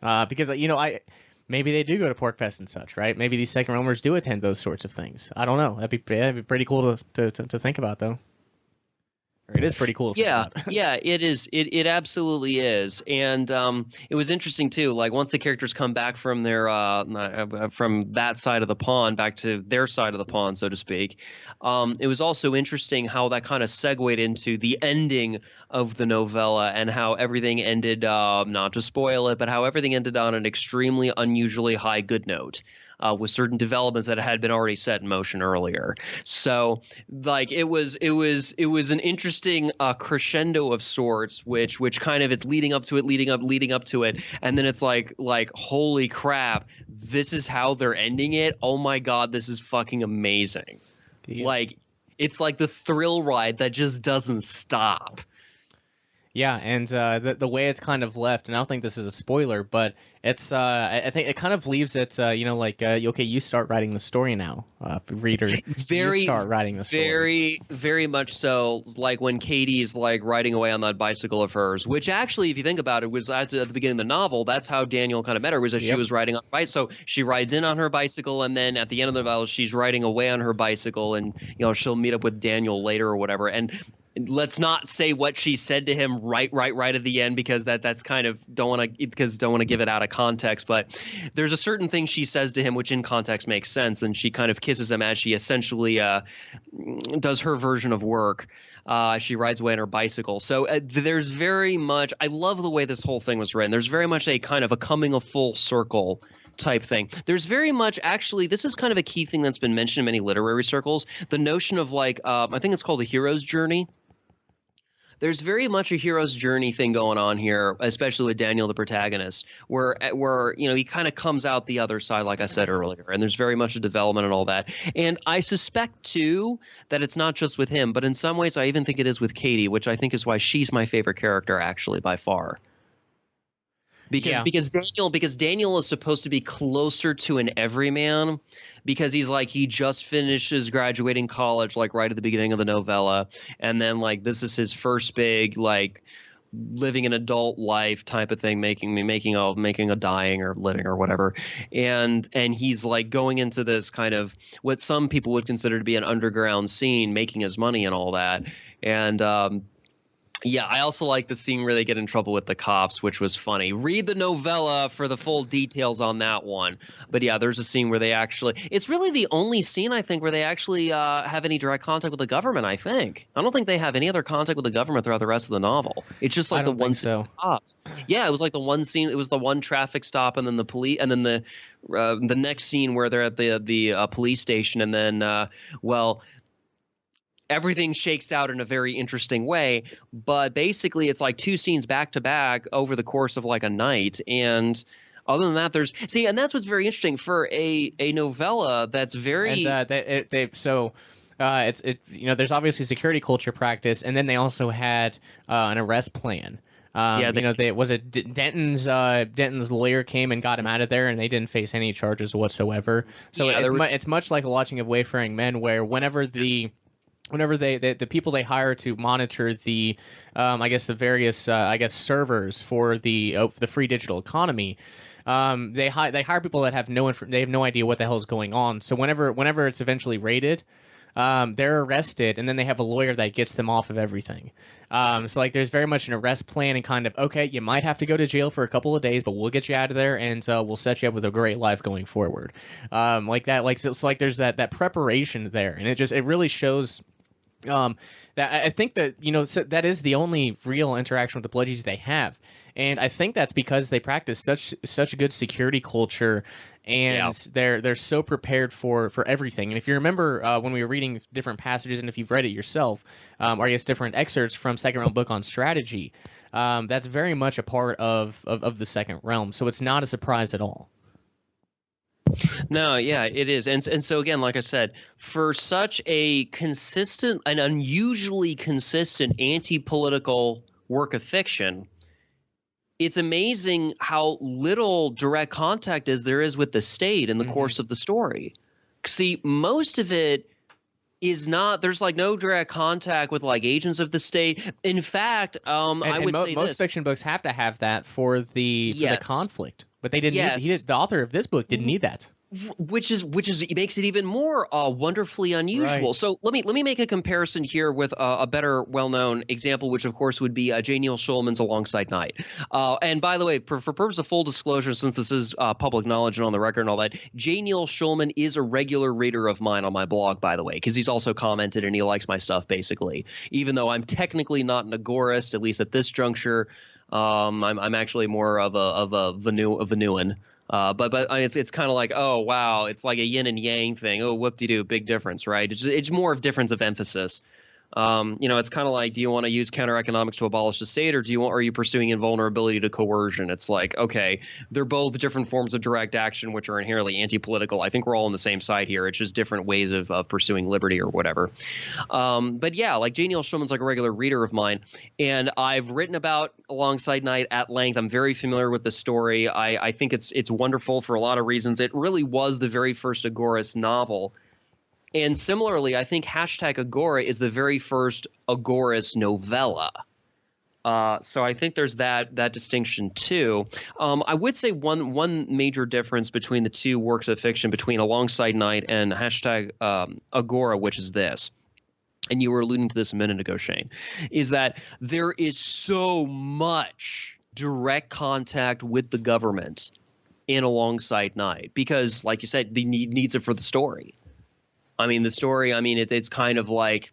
Because maybe they do go to Pork Fest and such, right? Maybe these second realmers do attend those sorts of things. I don't know. That'd be pretty cool to think about though. It is pretty cool. Yeah, it is. It absolutely is. And it was interesting too. Like once the characters come back from their from that side of the pond back to their side of the pond, so to speak, it was also interesting how that kind of segued into the ending of the novella and how everything ended. Not to spoil it, but how everything ended on an extremely unusually high good note. With certain developments that had been already set in motion earlier. So like it was an interesting crescendo of sorts, which kind of it's leading up to it. And then it's like holy crap, this is how they're ending it. Oh my God, this is fucking amazing. Yeah. Like it's like the thrill ride that just doesn't stop. Yeah, and the way it's kind of left, and I don't think this is a spoiler, but it's I think it kind of leaves it, okay, you start writing the story now, reader. You start writing the story. Very, very much so. Like when Katie's like riding away on that bicycle of hers, which actually, if you think about it, was at the beginning of the novel. That's how Daniel kind of met her. Was that she was riding on a bike. So she rides in on her bicycle, and then at the end of the novel, she's riding away on her bicycle, and she'll meet up with Daniel later or whatever. And let's not say what she said to him right at the end, because that's kind of don't want to give it out of context. But there's a certain thing she says to him which in context makes sense, and she kind of kisses him as she essentially does her version of work. She rides away on her bicycle. So there's very much, I love the way this whole thing was written. There's very much a kind of a coming a full circle type thing. There's very much, actually, this is kind of a key thing that's been mentioned in many literary circles, the notion of like, I think it's called the hero's journey. There's very much a hero's journey thing going on here, especially with Daniel, the protagonist, where he kind of comes out the other side, like I said earlier, and there's very much a development and all that. And I suspect, too, that it's not just with him, but in some ways I even think it is with Katie, which I think is why she's my favorite character, actually, by far. Because Daniel is supposed to be closer to an everyman, because he's like, he just finishes graduating college, like right at the beginning of the novella, and then like this is his first big like living an adult life type of thing, making a dying or living or whatever, and he's like going into this kind of what some people would consider to be an underground scene, making his money and all that, and yeah, I also like the scene where they get in trouble with the cops, which was funny. Read the novella for the full details on that one. But yeah, there's a scene where they actually – it's really the only scene, I think, where they actually have any direct contact with the government, I think. I don't think they have any other contact with the government throughout the rest of the novel. It's just like the one scene with the cops. Yeah, it was like the one scene – it was the one traffic stop, and then the police – and then the next scene where they're at the police station, and then everything shakes out in a very interesting way, but basically it's like two scenes back to back over the course of like a night. And other than that, and that's what's very interesting for a novella that's very there's obviously security culture practice, and then they also had an arrest plan. Denton's lawyer came and got him out of there, and they didn't face any charges whatsoever. So it's much like a Watching of Wayfaring Men, where whenever the people they hire to monitor the various servers for the free digital economy, they hire people that have no idea what the hell is going on. So whenever it's eventually raided, they're arrested, and then they have a lawyer that gets them off of everything. So like there's very much an arrest plan, and kind of, okay, you might have to go to jail for a couple of days, but we'll get you out of there, and we'll set you up with a great life going forward. Like that, like it's like there's that preparation there, and it really shows. That I think that that is the only real interaction with the Bludgies they have, and I think that's because they practice such a good security culture, and they're so prepared for everything. And if you remember when we were reading different passages, and if you've read it yourself, or I guess different excerpts from Second Realm book on strategy, that's very much a part of the Second Realm. So it's not a surprise at all. No, yeah, it is. And so again, like I said, for such a consistent, an unusually consistent anti-political work of fiction, it's amazing how little direct contact there is with the state in the course of the story. See, most of it is not – there's like no direct contact with like agents of the state. In fact, I would say most fiction books have to have that for the conflict. But they didn't need the author of this book didn't need that. Which makes it even more wonderfully unusual. Right. So let me make a comparison here with a better well-known example, which of course would be J. Neil Schulman's Alongside Night. And by the way, for purpose of full disclosure, since this is public knowledge and on the record and all that, J. Neil Schulman is a regular reader of mine on my blog, by the way, because he's also commented and he likes my stuff basically. Even though I'm technically not an agorist, at least at this juncture, I'm actually more of a Vonuan. But it's kind of like, oh wow, it's like a yin and yang thing. Oh, whoop-de-doo, big difference, right? It's more of difference of emphasis. It's kind of like, do you want to use counter economics to abolish the state, or are you pursuing invulnerability to coercion? It's like, okay, they're both different forms of direct action, which are inherently anti-political. I think we're all on the same side here. It's just different ways of pursuing liberty or whatever. But yeah, like J. Neil Schulman's like a regular reader of mine, and I've written about Alongside Night at length. I'm very familiar with the story. I think it's wonderful for a lot of reasons. It really was the very first Agorist novel. And similarly, I think #Agora is the very first Agorist novella. So I think there's that distinction too. I would say one major difference between the two works of fiction, between Alongside Night and #Agora, which is this. and you were alluding to this a minute ago, Shane, is that there is so much direct contact with the government in Alongside Night because, like you said, the needs it for the story. I mean, the story. I mean, it's kind of like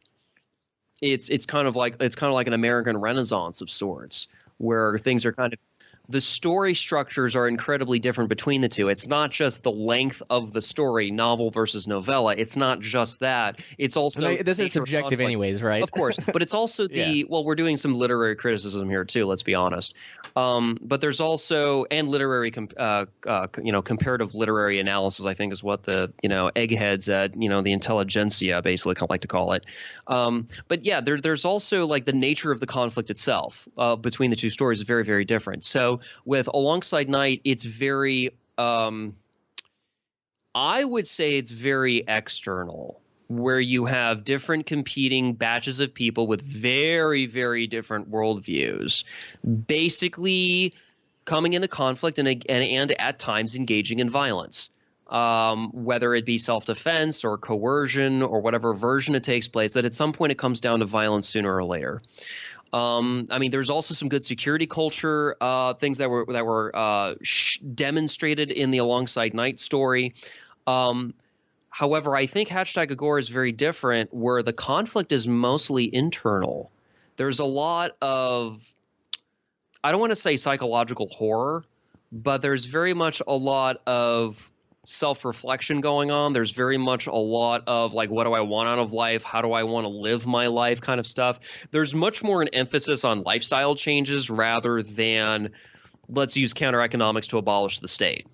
it's kind of like an American Renaissance of sorts, where things are kind of. The story structures are incredibly different between the two. It's not just the length of the story, novel versus novella. It's not just that. It's also this is subjective anyways, right? Of course, but it's also well, we're doing some literary criticism here too. Let's be honest. But there's also literary comparative literary analysis. I think is what the eggheads at the intelligentsia basically like to call it. But yeah, there's also like the nature of the conflict itself between the two stories is very, very different. So with Alongside Night, it's very I would say it's very external, where you have different competing batches of people with very, very different worldviews, basically coming into conflict and at times engaging in violence. Whether it be self-defense or coercion or whatever version it takes place, that at some point it comes down to violence sooner or later. I mean, there's also some good security culture things that were demonstrated in the Alongside Night story. However, I think #Agora is very different, where the conflict is mostly internal. There's a lot of, I don't want to say psychological horror, but there's very much a lot of self-reflection going on. There's very much a lot of like, what do I want out of life? How do I want to live my life kind of stuff. There's much more an emphasis on lifestyle changes rather than let's use counter-economics to abolish the state.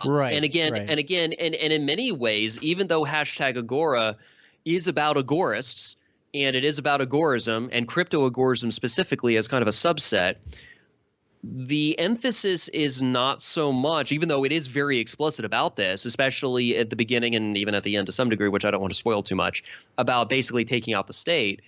Right. And again, and in many ways, even though #Agora is about agorists and it is about agorism and crypto-agorism specifically as kind of a subset, the emphasis is not so much, even though it is very explicit about this, especially at the beginning and even at the end to some degree, which I don't want to spoil too much, about basically taking out the state.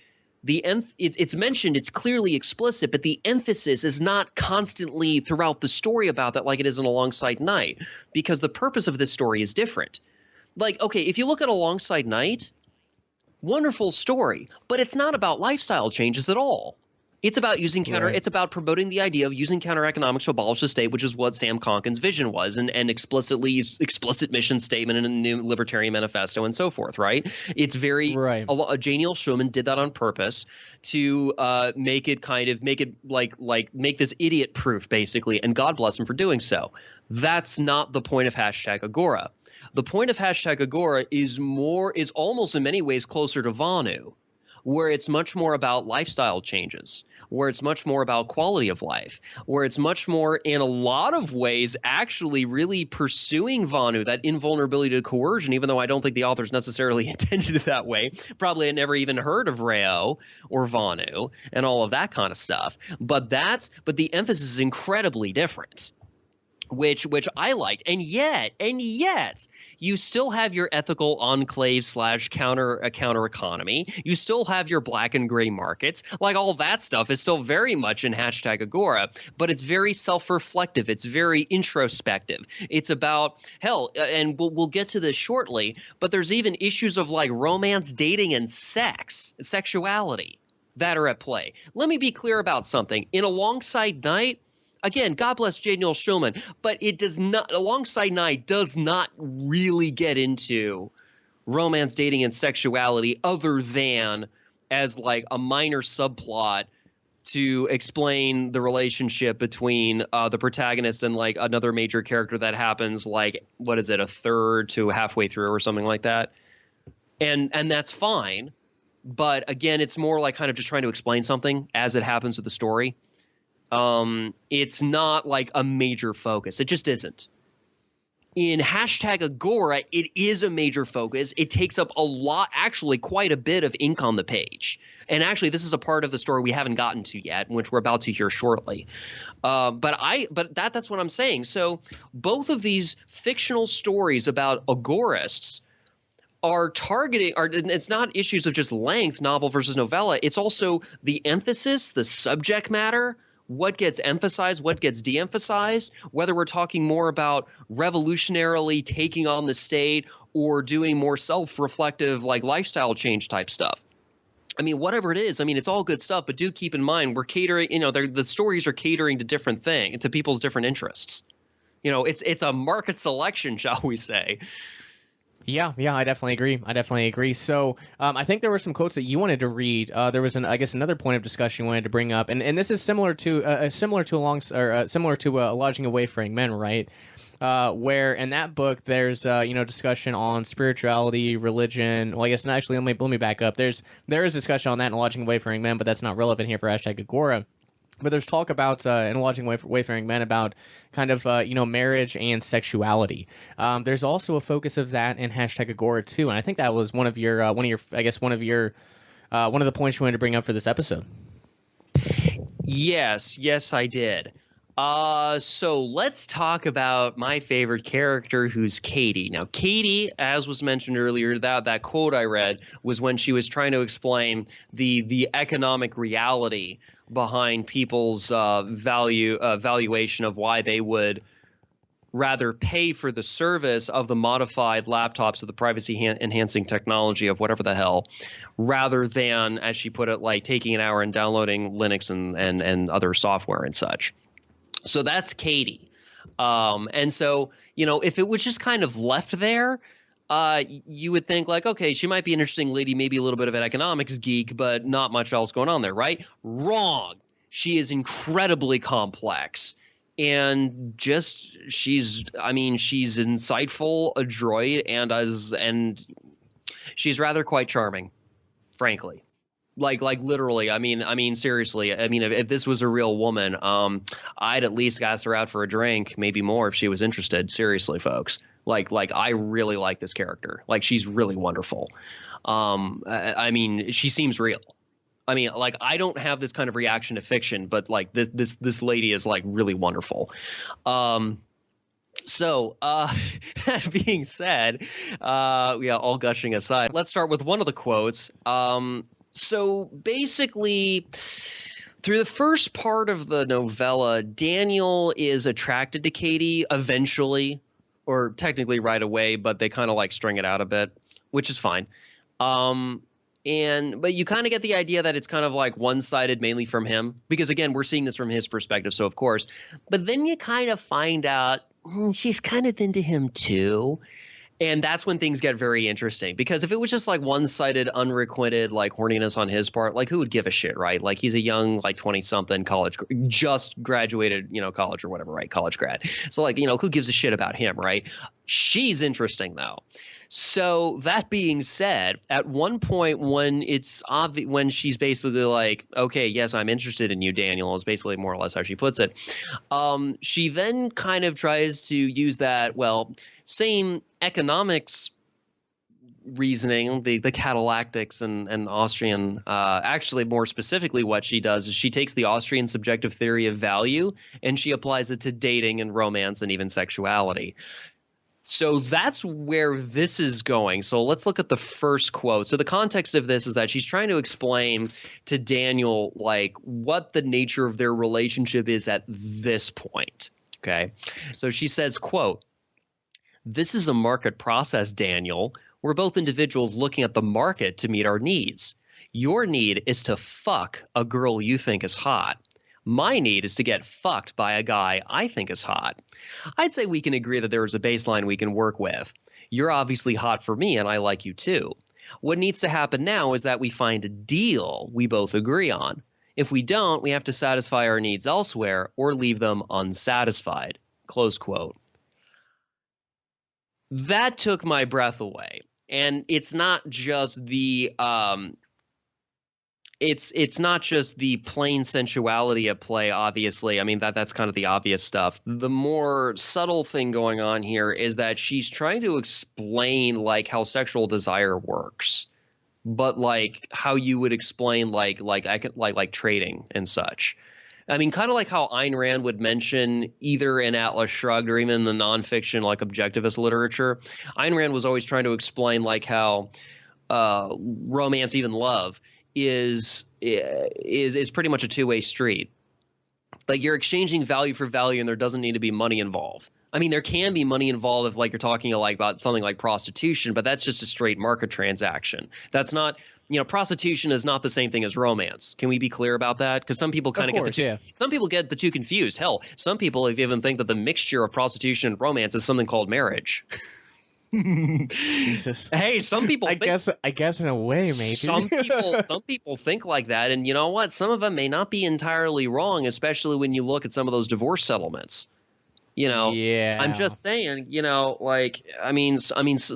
It's mentioned, it's clearly explicit, but the emphasis is not constantly throughout the story about that like it is in Alongside Night, because the purpose of this story is different. Like, okay, if you look at Alongside Night, wonderful story, but it's not about lifestyle changes at all. It's about using It's about promoting the idea of using counter-economics to abolish the state, which is what Sam Conkin's vision was, and explicit mission statement in a new Libertarian Manifesto and so forth. Right? It's very Jane L. Schulman did that on purpose to make this idiot proof basically, and God bless him for doing so. That's not the point of #Agora. The point of #Agora is almost in many ways closer to Vonu, where it's much more about lifestyle changes, where it's much more about quality of life, where it's much more in a lot of ways actually really pursuing Vonu, that invulnerability to coercion, even though I don't think the authors necessarily intended it that way. Probably had never even heard of Reo or Vonu and all of that kind of stuff. But the emphasis is incredibly different. Which I liked, and yet you still have your ethical enclave / counter economy. You still have your black and gray markets. Like all that stuff is still very much in #Agora, but it's very self-reflective. It's very introspective. It's about and we'll get to this shortly. But there's even issues of like romance, dating, and sexuality that are at play. Let me be clear about something. In Alongside Night. Again, God bless Daniel Schulman, but it does not. Alongside Night does not really get into romance, dating, and sexuality, other than as like a minor subplot to explain the relationship between the protagonist and like another major character that happens like a third to halfway through or something like that, and that's fine. But again, it's more like kind of just trying to explain something as it happens with the story. It's not like a major focus. It just isn't. In #Agora, it is a major focus. It takes up a lot, actually quite a bit of ink on the page. And actually, this is a part of the story we haven't gotten to yet, which we're about to hear shortly. But that's what I'm saying. So both of these fictional stories about agorists are it's not issues of just length, novel versus novella. It's also the emphasis, the subject matter, what gets emphasized, what gets de-emphasized, whether we're talking more about revolutionarily taking on the state or doing more self-reflective like lifestyle change type stuff. I mean, whatever it is, I mean, it's all good stuff, but do keep in mind we're catering, the stories are catering to different things, to people's different interests. It's a market selection, shall we say. Yeah, I definitely agree. So I think there were some quotes that you wanted to read. There was another point of discussion you wanted to bring up, and this is similar to Lodging Away for Young Men, right? Where in that book there's discussion on spirituality, religion. Well, I guess not, actually let me back up. There is discussion on that in Lodging Away for Young Men, but that's not relevant here for #Agora. But there's talk about in Lodging Wayfaring Men about kind of marriage and sexuality. There's also a focus of that in #Agora too, and I think that was one of the points you wanted to bring up for this episode. Yes, I did. So let's talk about my favorite character, who's Katie. Now, Katie, as was mentioned earlier, that quote I read was when she was trying to explain the economic reality behind people's valuation of why they would rather pay for the service of the modified laptops of the privacy enhancing technology of whatever the hell, rather than, as she put it, like taking an hour and downloading Linux and other software and such. So that's Katie. And so, if it was just kind of left there, you would think like, okay, she might be an interesting lady, maybe a little bit of an economics geek, but not much else going on there, right? Wrong. She is incredibly complex. And she's insightful, adroit, and she's rather quite charming, frankly. Like literally, I mean, seriously. I mean, if this was a real woman, I'd at least ask her out for a drink, maybe more if she was interested. Seriously, folks. Like I really like this character. Like, she's really wonderful. I mean, she seems real. I mean, like, I don't have this kind of reaction to fiction, but like this lady is like really wonderful. So, that being said, all gushing aside, let's start with one of the quotes. So basically, through the first part of the novella, Daniel is attracted to Katie eventually, or technically right away, but they kind of like string it out a bit, which is fine. But you kind of get the idea that it's kind of like one-sided, mainly from him, because again, we're seeing this from his perspective, so of course. But then you kind of find out she's kind of into him too. And that's when things get very interesting, because if it was just like one-sided, unrequited, like horniness on his part, like who would give a shit, right? Like, he's a young, like 20-something just graduated, college or whatever, right? College grad. So like, who gives a shit about him, right? She's interesting though. So that being said, at one point when it's obvious, when she's basically like, okay, yes, I'm interested in you, Daniel, is basically more or less how she puts it. She then kind of tries to use that, same economics reasoning, the catalactics and Austrian, actually more specifically what she does is she takes the Austrian subjective theory of value and she applies it to dating and romance and even sexuality. So that's where this is going. So let's look at the first quote. So the context of this is that she's trying to explain to Daniel, like, what the nature of their relationship is at this point. Okay. So she says, quote, "This is a market process, Daniel. We're both individuals looking at the market to meet our needs. Your need is to fuck a girl you think is hot. My need is to get fucked by a guy I think is hot. I'd say we can agree that there is a baseline we can work with. You're obviously hot for me, and I like you too. What needs to happen now is that we find a deal we both agree on. If we don't, we have to satisfy our needs elsewhere or leave them unsatisfied." Close quote. That took my breath away. And it's not just the it's not just the plain sensuality at play, obviously. I mean, that's kind of the obvious stuff. The more subtle thing going on here is that she's trying to explain like how sexual desire works, but like how you would explain like trading and such. I mean, kind of like how Ayn Rand would mention either in Atlas Shrugged or even in the nonfiction like objectivist literature. Ayn Rand was always trying to explain like how romance, even love, is pretty much a two-way street. Like you're exchanging value for value, and there doesn't need to be money involved. I mean, there can be money involved if like you're talking like about something like prostitution, but that's just a straight market transaction. That's not, prostitution is not the same thing as romance. Can we be clear about that? Because some people kind of get the two. Yeah. Some people get the two confused. Hell, some people even think that the mixture of prostitution and romance is something called marriage. Jesus. Hey, some people. I guess in a way, maybe. Some people think like that, and you know what? Some of them may not be entirely wrong, especially when you look at some of those divorce settlements. Yeah. I'm just saying, I mean,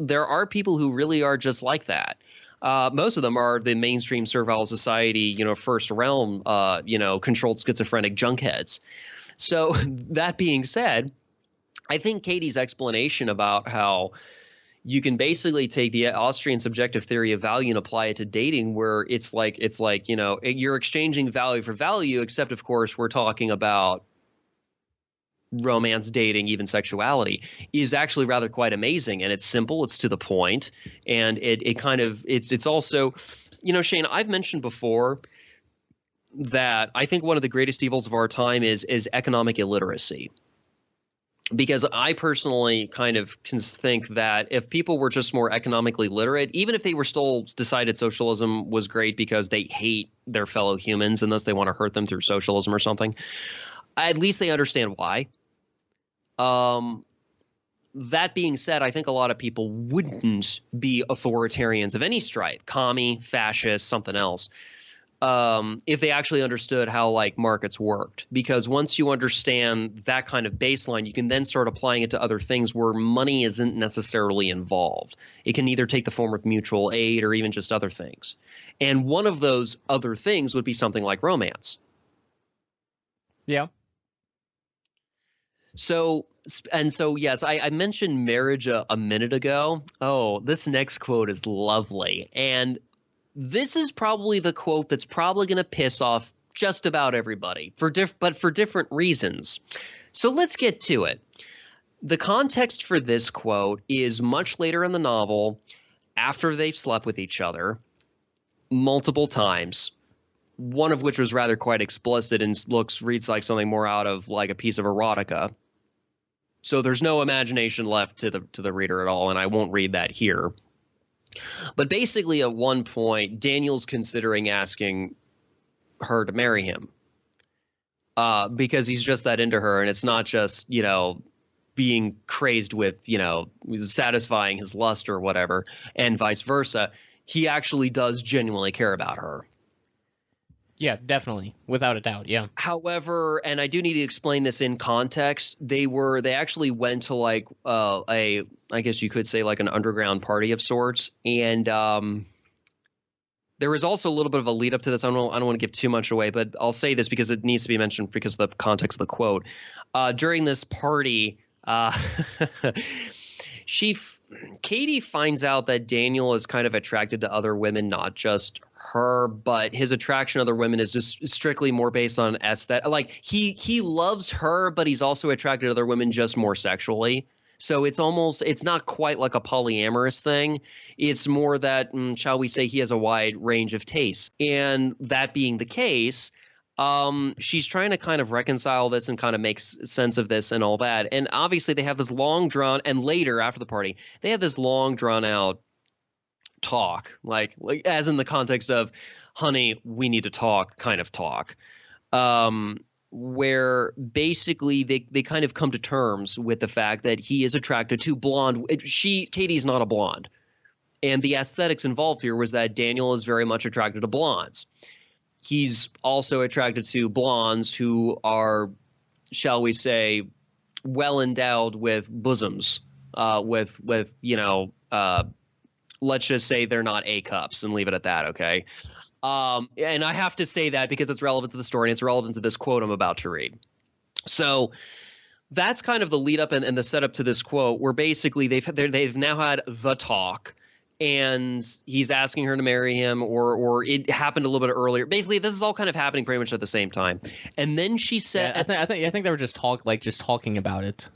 there are people who really are just like that. Most of them are the mainstream servile society, first realm, controlled schizophrenic junkheads. So that being said, I think Katie's explanation about how you can basically take the Austrian subjective theory of value and apply it to dating, where it's like you're exchanging value for value, except of course we're talking about romance, dating, even sexuality, is actually rather quite amazing. And it's simple, it's to the point, and it's also, Shane, I've mentioned before that I think one of the greatest evils of our time is economic illiteracy. Because I personally kind of can think that if people were just more economically literate, even if they were still decided socialism was great because they hate their fellow humans and thus they want to hurt them through socialism or something, at least they understand why. That being said, I think a lot of people wouldn't be authoritarians of any stripe, commie, fascist, something else, if they actually understood how like markets worked. Because once you understand that kind of baseline, you can then start applying it to other things where money isn't necessarily involved. It can either take the form of mutual aid or even just other things. And one of those other things would be something like romance. Yeah. So, yes, I mentioned marriage a minute ago. Oh, this next quote is lovely. And this is probably the quote that's probably going to piss off just about everybody, but for different reasons. So let's get to it. The context for this quote is much later in the novel, after they've slept with each other multiple times, one of which was rather quite explicit and reads like something more out of like a piece of erotica. So there's no imagination left to the reader at all, and I won't read that here. But basically, at one point, Daniel's considering asking her to marry him because he's just that into her, and it's not just, being crazed with, satisfying his lust or whatever, and vice versa. He actually does genuinely care about her. Yeah, definitely. Without a doubt, yeah. However, and I do need to explain this in context, they actually went to like I guess you could say like an underground party of sorts. And there was also a little bit of a lead up to this. I don't want to give too much away, but I'll say this because it needs to be mentioned because of the context of the quote. During this party, Katie finds out that Daniel is kind of attracted to other women, not just her, but his attraction to other women is just strictly more based on aesthetic. Like he loves her, but he's also attracted to other women just more sexually. So it's not quite like a polyamorous thing. It's more that, shall we say, he has a wide range of tastes. And that being the case, she's trying to kind of reconcile this and kind of make sense of this and all that. And obviously they have this long drawn, and later after the party, they have this long drawn out talk, like as in the context of, honey, we need to talk kind of talk, where basically they kind of come to terms with the fact that he is attracted to blonde. Katie's not a blonde. And the aesthetics involved here was that Daniel is very much attracted to blondes. He's also attracted to blondes who are, shall we say, well endowed with bosoms, let's just say they're not A cups and leave it at that. Okay. And I have to say that because it's relevant to the story and it's relevant to this quote I'm about to read. So that's kind of the lead up and the setup to this quote, where basically they've now had the talk. And he's asking her to marry him, or it happened a little bit earlier. Basically, this is all kind of happening pretty much at the same time. And then she said, yeah, I think they were just talking about it,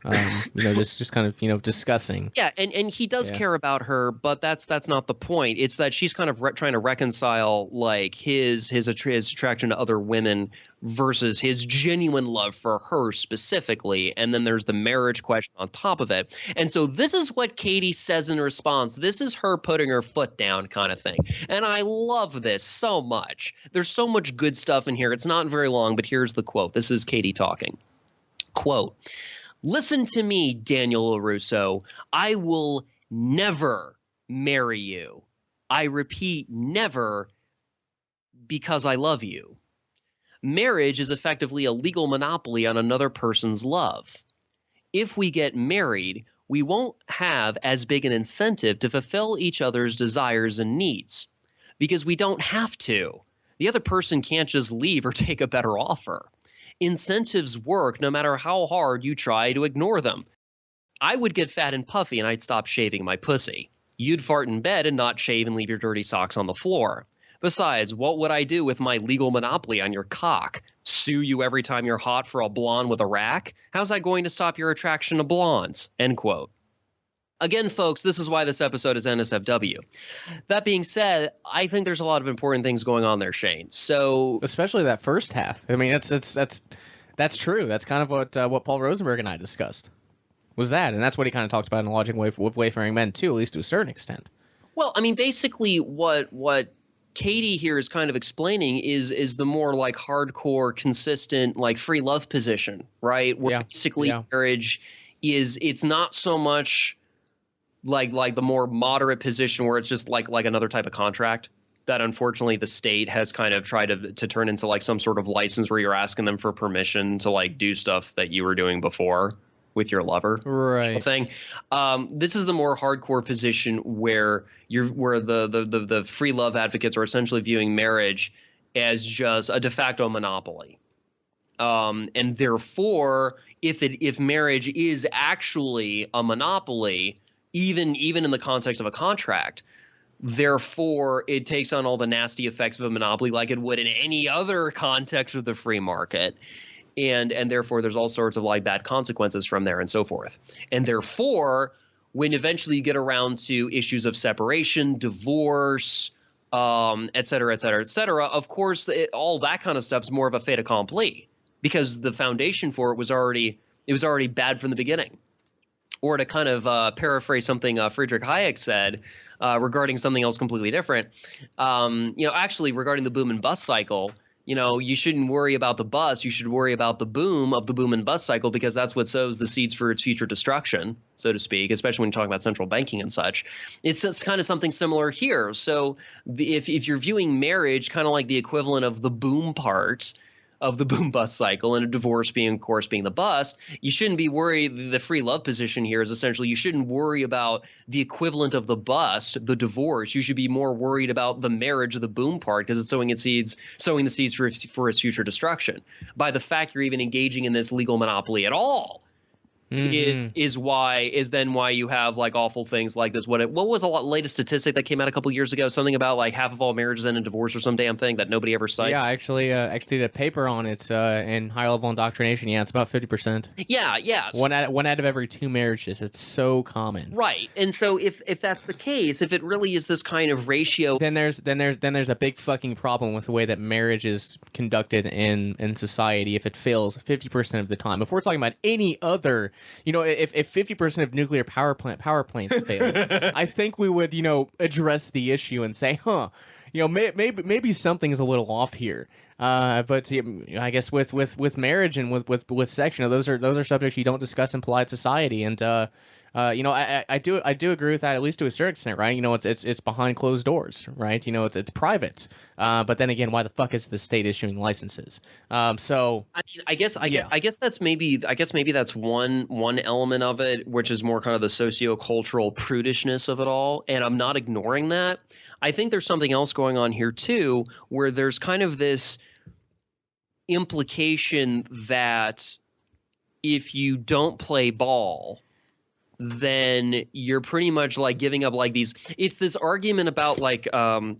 just kind of discussing. Yeah, and he does care about her, but that's not the point. It's that she's kind of trying to reconcile like his attraction to other women versus his genuine love for her specifically. And then there's the marriage question on top of it. And so this is what Katie says in response. This is her putting her foot down kind of thing. And I love this so much. There's so much good stuff in here. It's not very long, but here's the quote. This is Katie talking. Quote, "Listen to me, Daniel LaRusso. I will never marry you. I repeat, never, because I love you. Marriage is effectively a legal monopoly on another person's love. If we get married, we won't have as big an incentive to fulfill each other's desires and needs because we don't have to. The other person can't just leave or take a better offer. Incentives work no matter how hard you try to ignore them. I would get fat and puffy and I'd stop shaving my pussy. You'd fart in bed and not shave and leave your dirty socks on the floor. Besides, what would I do with my legal monopoly on your cock? Sue you every time you're hot for a blonde with a rack? How's that going to stop your attraction to blondes?" End quote. Again, folks, this is why this episode is NSFW. That being said, I think there's a lot of important things going on there, Shane. So, especially that first half. I mean, that's true. That's kind of what Paul Rosenberg and I discussed. Was that, and that's what he kind of talked about in Lodging with Wayfaring Men too, at least to a certain extent. Well, I mean, basically, what Katie here is kind of explaining is the more like hardcore, consistent, like free love position, right? Where basically marriage it's not so much like the more moderate position where it's just like another type of contract that unfortunately the state has kind of tried to turn into like some sort of license where you're asking them for permission to like do stuff that you were doing before with your lover, right? Thing. This is the more hardcore position where the free love advocates are essentially viewing marriage as just a de facto monopoly, and therefore, if marriage is actually a monopoly, even in the context of a contract, therefore it takes on all the nasty effects of a monopoly like it would in any other context of the free market. And therefore, there's all sorts of like bad consequences from there and so forth. And therefore, when eventually you get around to issues of separation, divorce, et cetera, of course, all that kind of stuff is more of a fait accompli because the foundation for it was already bad from the beginning. Or to kind of paraphrase something Friedrich Hayek said regarding something else completely different, actually regarding the boom and bust cycle. You shouldn't worry about the bust. You should worry about the boom of the boom and bust cycle because that's what sows the seeds for its future destruction, so to speak, especially when you're talking about central banking and such. It's kind of something similar here. So if you're viewing marriage kind of like the equivalent of the boom part of the boom bust cycle and a divorce being, of course, being the bust, you shouldn't be worried. The free love position here is essentially you shouldn't worry about the equivalent of the bust, the divorce. You should be more worried about the marriage of the boom part because it's sowing the seeds for its future destruction. By the fact you're even engaging in this legal monopoly at all. is then why you have like awful things like this. What was the latest statistic that came out a couple years ago? Something about like half of all marriages end in divorce or some damn thing that nobody ever cites. Yeah, I actually did a paper on it in high level indoctrination. Yeah, it's about 50%. Yeah. One out of every 2 marriages. It's so common. Right, and so if that's the case, if it really is this kind of ratio, then there's a big fucking problem with the way that marriage is conducted in society. If it fails 50% of the time, if we're talking about any other. If 50% of nuclear power plants fail, I think we would, address the issue and say, maybe something's a little off here. But I guess with marriage and with sex, those are subjects you don't discuss in polite society. And I do agree with that, at least to a certain extent, right? It's behind closed doors, right? It's private. But then again, why the fuck is the state issuing licenses? So I guess that's maybe that's one element of it, which is more kind of the sociocultural prudishness of it all. And I'm not ignoring that. I think there's something else going on here too, where there's kind of this implication that if you don't play ball, then you're pretty much like giving up like these. It's this argument about like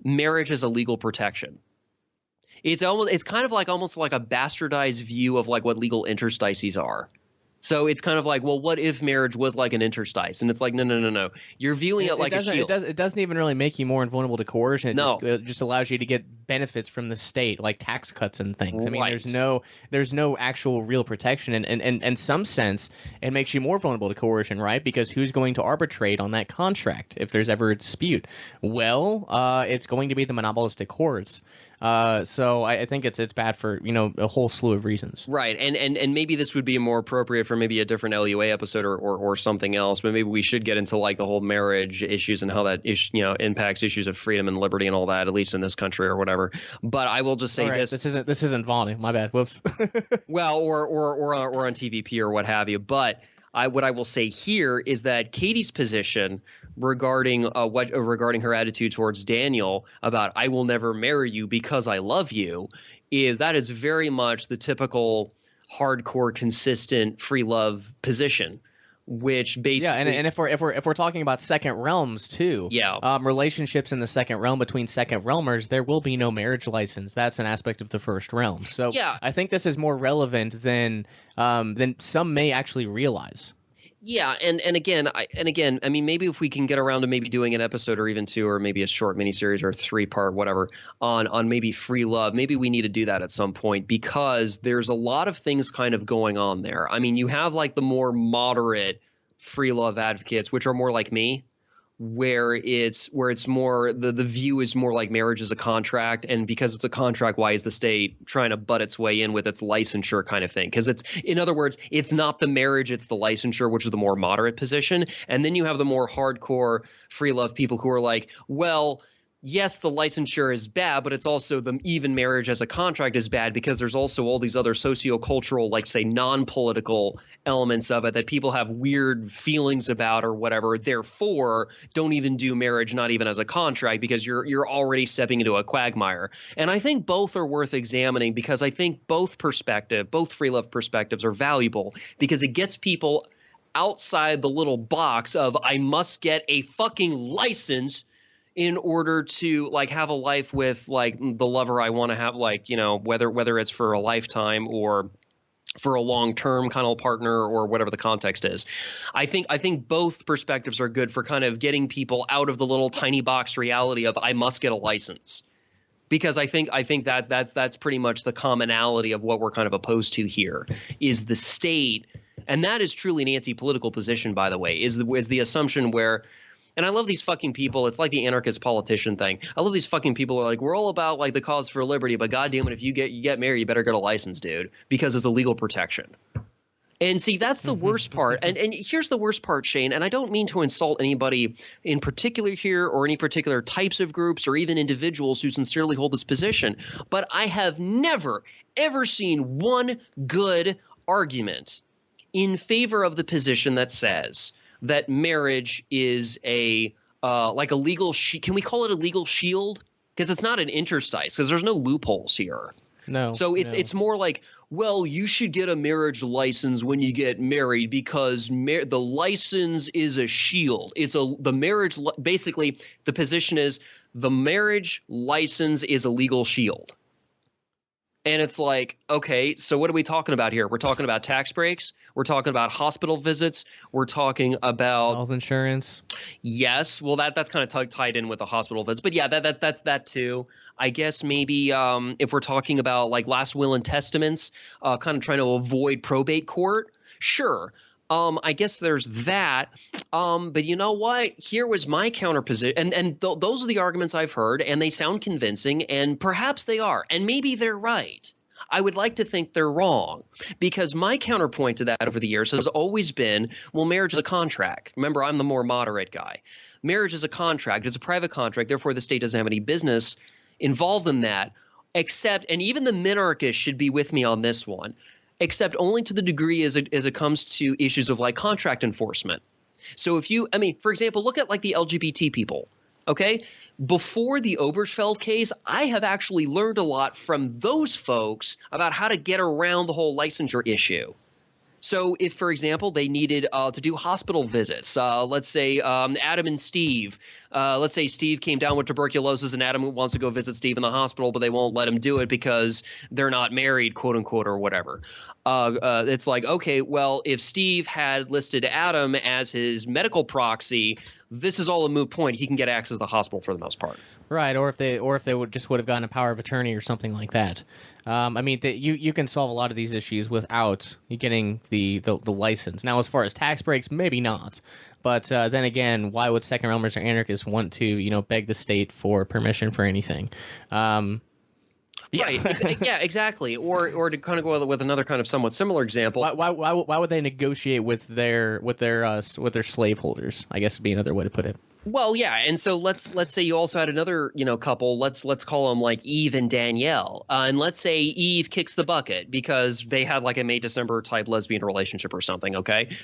marriage as a legal protection. It's kind of like almost like a bastardized view of like what legal interstices are. So it's kind of like, well, what if marriage was like an interstice? And it's like, no. You're viewing it like a shield. It doesn't even really make you more invulnerable to coercion. It just allows you to get benefits from the state, like tax cuts and things. I mean, Right. there's no actual real protection, and in some sense, it makes you more vulnerable to coercion, right? Because who's going to arbitrate on that contract if there's ever a dispute? Well, it's going to be the monopolistic courts. So I think it's bad for, a whole slew of reasons. Right, and maybe this would be more appropriate for maybe a different LUA episode or something else. But maybe we should get into like the whole marriage issues and how that impacts issues of freedom and liberty and all that, at least in this country or whatever. But I will just say this isn't Vonu. My bad. Whoops. Well, or on TVP or what have you. But what I will say here is that Katie's position regarding her attitude towards Daniel about "I will never marry you because I love you" is very much the typical hardcore, consistent free love position, which basically and if we're talking about second realms too, relationships in the second realm between second realmers, there will be no marriage license. That's an aspect of the first realm. So I think this is more relevant than some may actually realize. Yeah, and again, I mean, maybe if we can get around to maybe doing an episode or even two, or maybe a short miniseries or a 3-part whatever on maybe free love, maybe we need to do that at some point, because there's a lot of things kind of going on there. I mean, you have like the more moderate free love advocates, which are more like me, where it's more the view is more like marriage is a contract, and because it's a contract, why is the state trying to butt its way in with its licensure kind of thing? Because in other words, it's not the marriage, it's the licensure, which is the more moderate position. And then you have the more hardcore free love people who are like, well, yes, the licensure is bad, but it's also even marriage as a contract is bad because there's also all these other sociocultural, like say non-political elements of it that people have weird feelings about or whatever. Therefore, don't even do marriage, not even as a contract, because you're already stepping into a quagmire. And I think both are worth examining, because I think both free love perspectives are valuable, because it gets people outside the little box of I must get a fucking license in order to like have a life with like the lover I want to have, like, whether it's for a lifetime or for a long-term kind of partner or whatever the context is. I think both perspectives are good for kind of getting people out of the little tiny box reality of I must get a license. Because I think that's pretty much the commonality of what we're kind of opposed to here is the state. And that is truly an anti-political position, by the way, is the assumption where – and I love these fucking people. It's like the anarchist politician thing. I love these fucking people who are like, we're all about like the cause for liberty, but goddamn it, if you get married, you better get a license, dude, because it's a legal protection. And see, that's the worst part. And here's the worst part, Shane, and I don't mean to insult anybody in particular here or any particular types of groups or even individuals who sincerely hold this position, but I have never, ever seen one good argument in favor of the position that says that marriage is a legal can we call it a legal shield? Because it's not an interstice, because there's no loopholes here. No. So it's more like, well, you should get a marriage license when you get married because the license is a shield. Basically the position is the marriage license is a legal shield. And it's like, okay, so what are we talking about here? We're talking about tax breaks. We're talking about hospital visits. We're talking about health insurance. Yes, well, that's kind of tied in with the hospital visits. But yeah, that's that too. I guess maybe if we're talking about like last will and testaments, kind of trying to avoid probate court, sure. I guess there's that. But you know what? Here was my counterposition. And those are the arguments I've heard, and they sound convincing, and perhaps they are. And maybe they're right. I would like to think they're wrong, because my counterpoint to that over the years has always been, well, marriage is a contract. Remember, I'm the more moderate guy. Marriage is a contract. It's a private contract. Therefore, the state doesn't have any business involved in that, except – and even the minarchists should be with me on this one – except only to the degree as it comes to issues of like contract enforcement. So for example, look at like the LGBT people, okay? Before the Obergefell case, I have actually learned a lot from those folks about how to get around the whole licensure issue. So if, for example, they needed to do hospital visits, let's say Adam and Steve let's say Steve came down with tuberculosis and Adam wants to go visit Steve in the hospital, but they won't let him do it because they're not married, quote unquote, or whatever. It's like, okay, well, if Steve had listed Adam as his medical proxy, this is all a moot point. He can get access to the hospital for the most part. Right, or if they would have gotten a power of attorney or something like that. I mean, you can solve a lot of these issues without getting the license. Now, as far as tax breaks, maybe not. But then again, why would second realmers or anarchists want to beg the state for permission for anything? Yeah. Right. Yeah, exactly. Or to kind of go with another kind of somewhat similar example. Why would they negotiate with their slaveholders? I guess would be another way to put it. Well, yeah, and so let's say you also had another couple. Let's call them like Eve and Danielle, and let's say Eve kicks the bucket because they had like a May-December type lesbian relationship or something. Okay,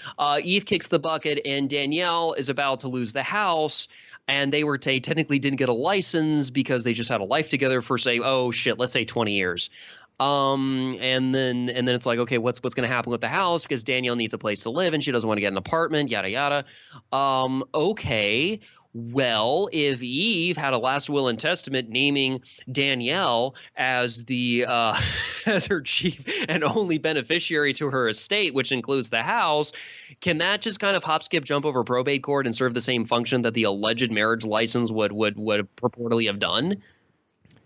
Eve kicks the bucket, and Danielle is about to lose the house. And they technically didn't get a license because they just had a life together for let's say 20 years. And then it's like, okay, what's going to happen with the house? Because Danielle needs a place to live and she doesn't want to get an apartment, yada, yada. Okay. Well, if Eve had a last will and testament naming Danielle as as her chief and only beneficiary to her estate, which includes the house, can that just kind of hop, skip, jump over probate court and serve the same function that the alleged marriage license would purportedly have done?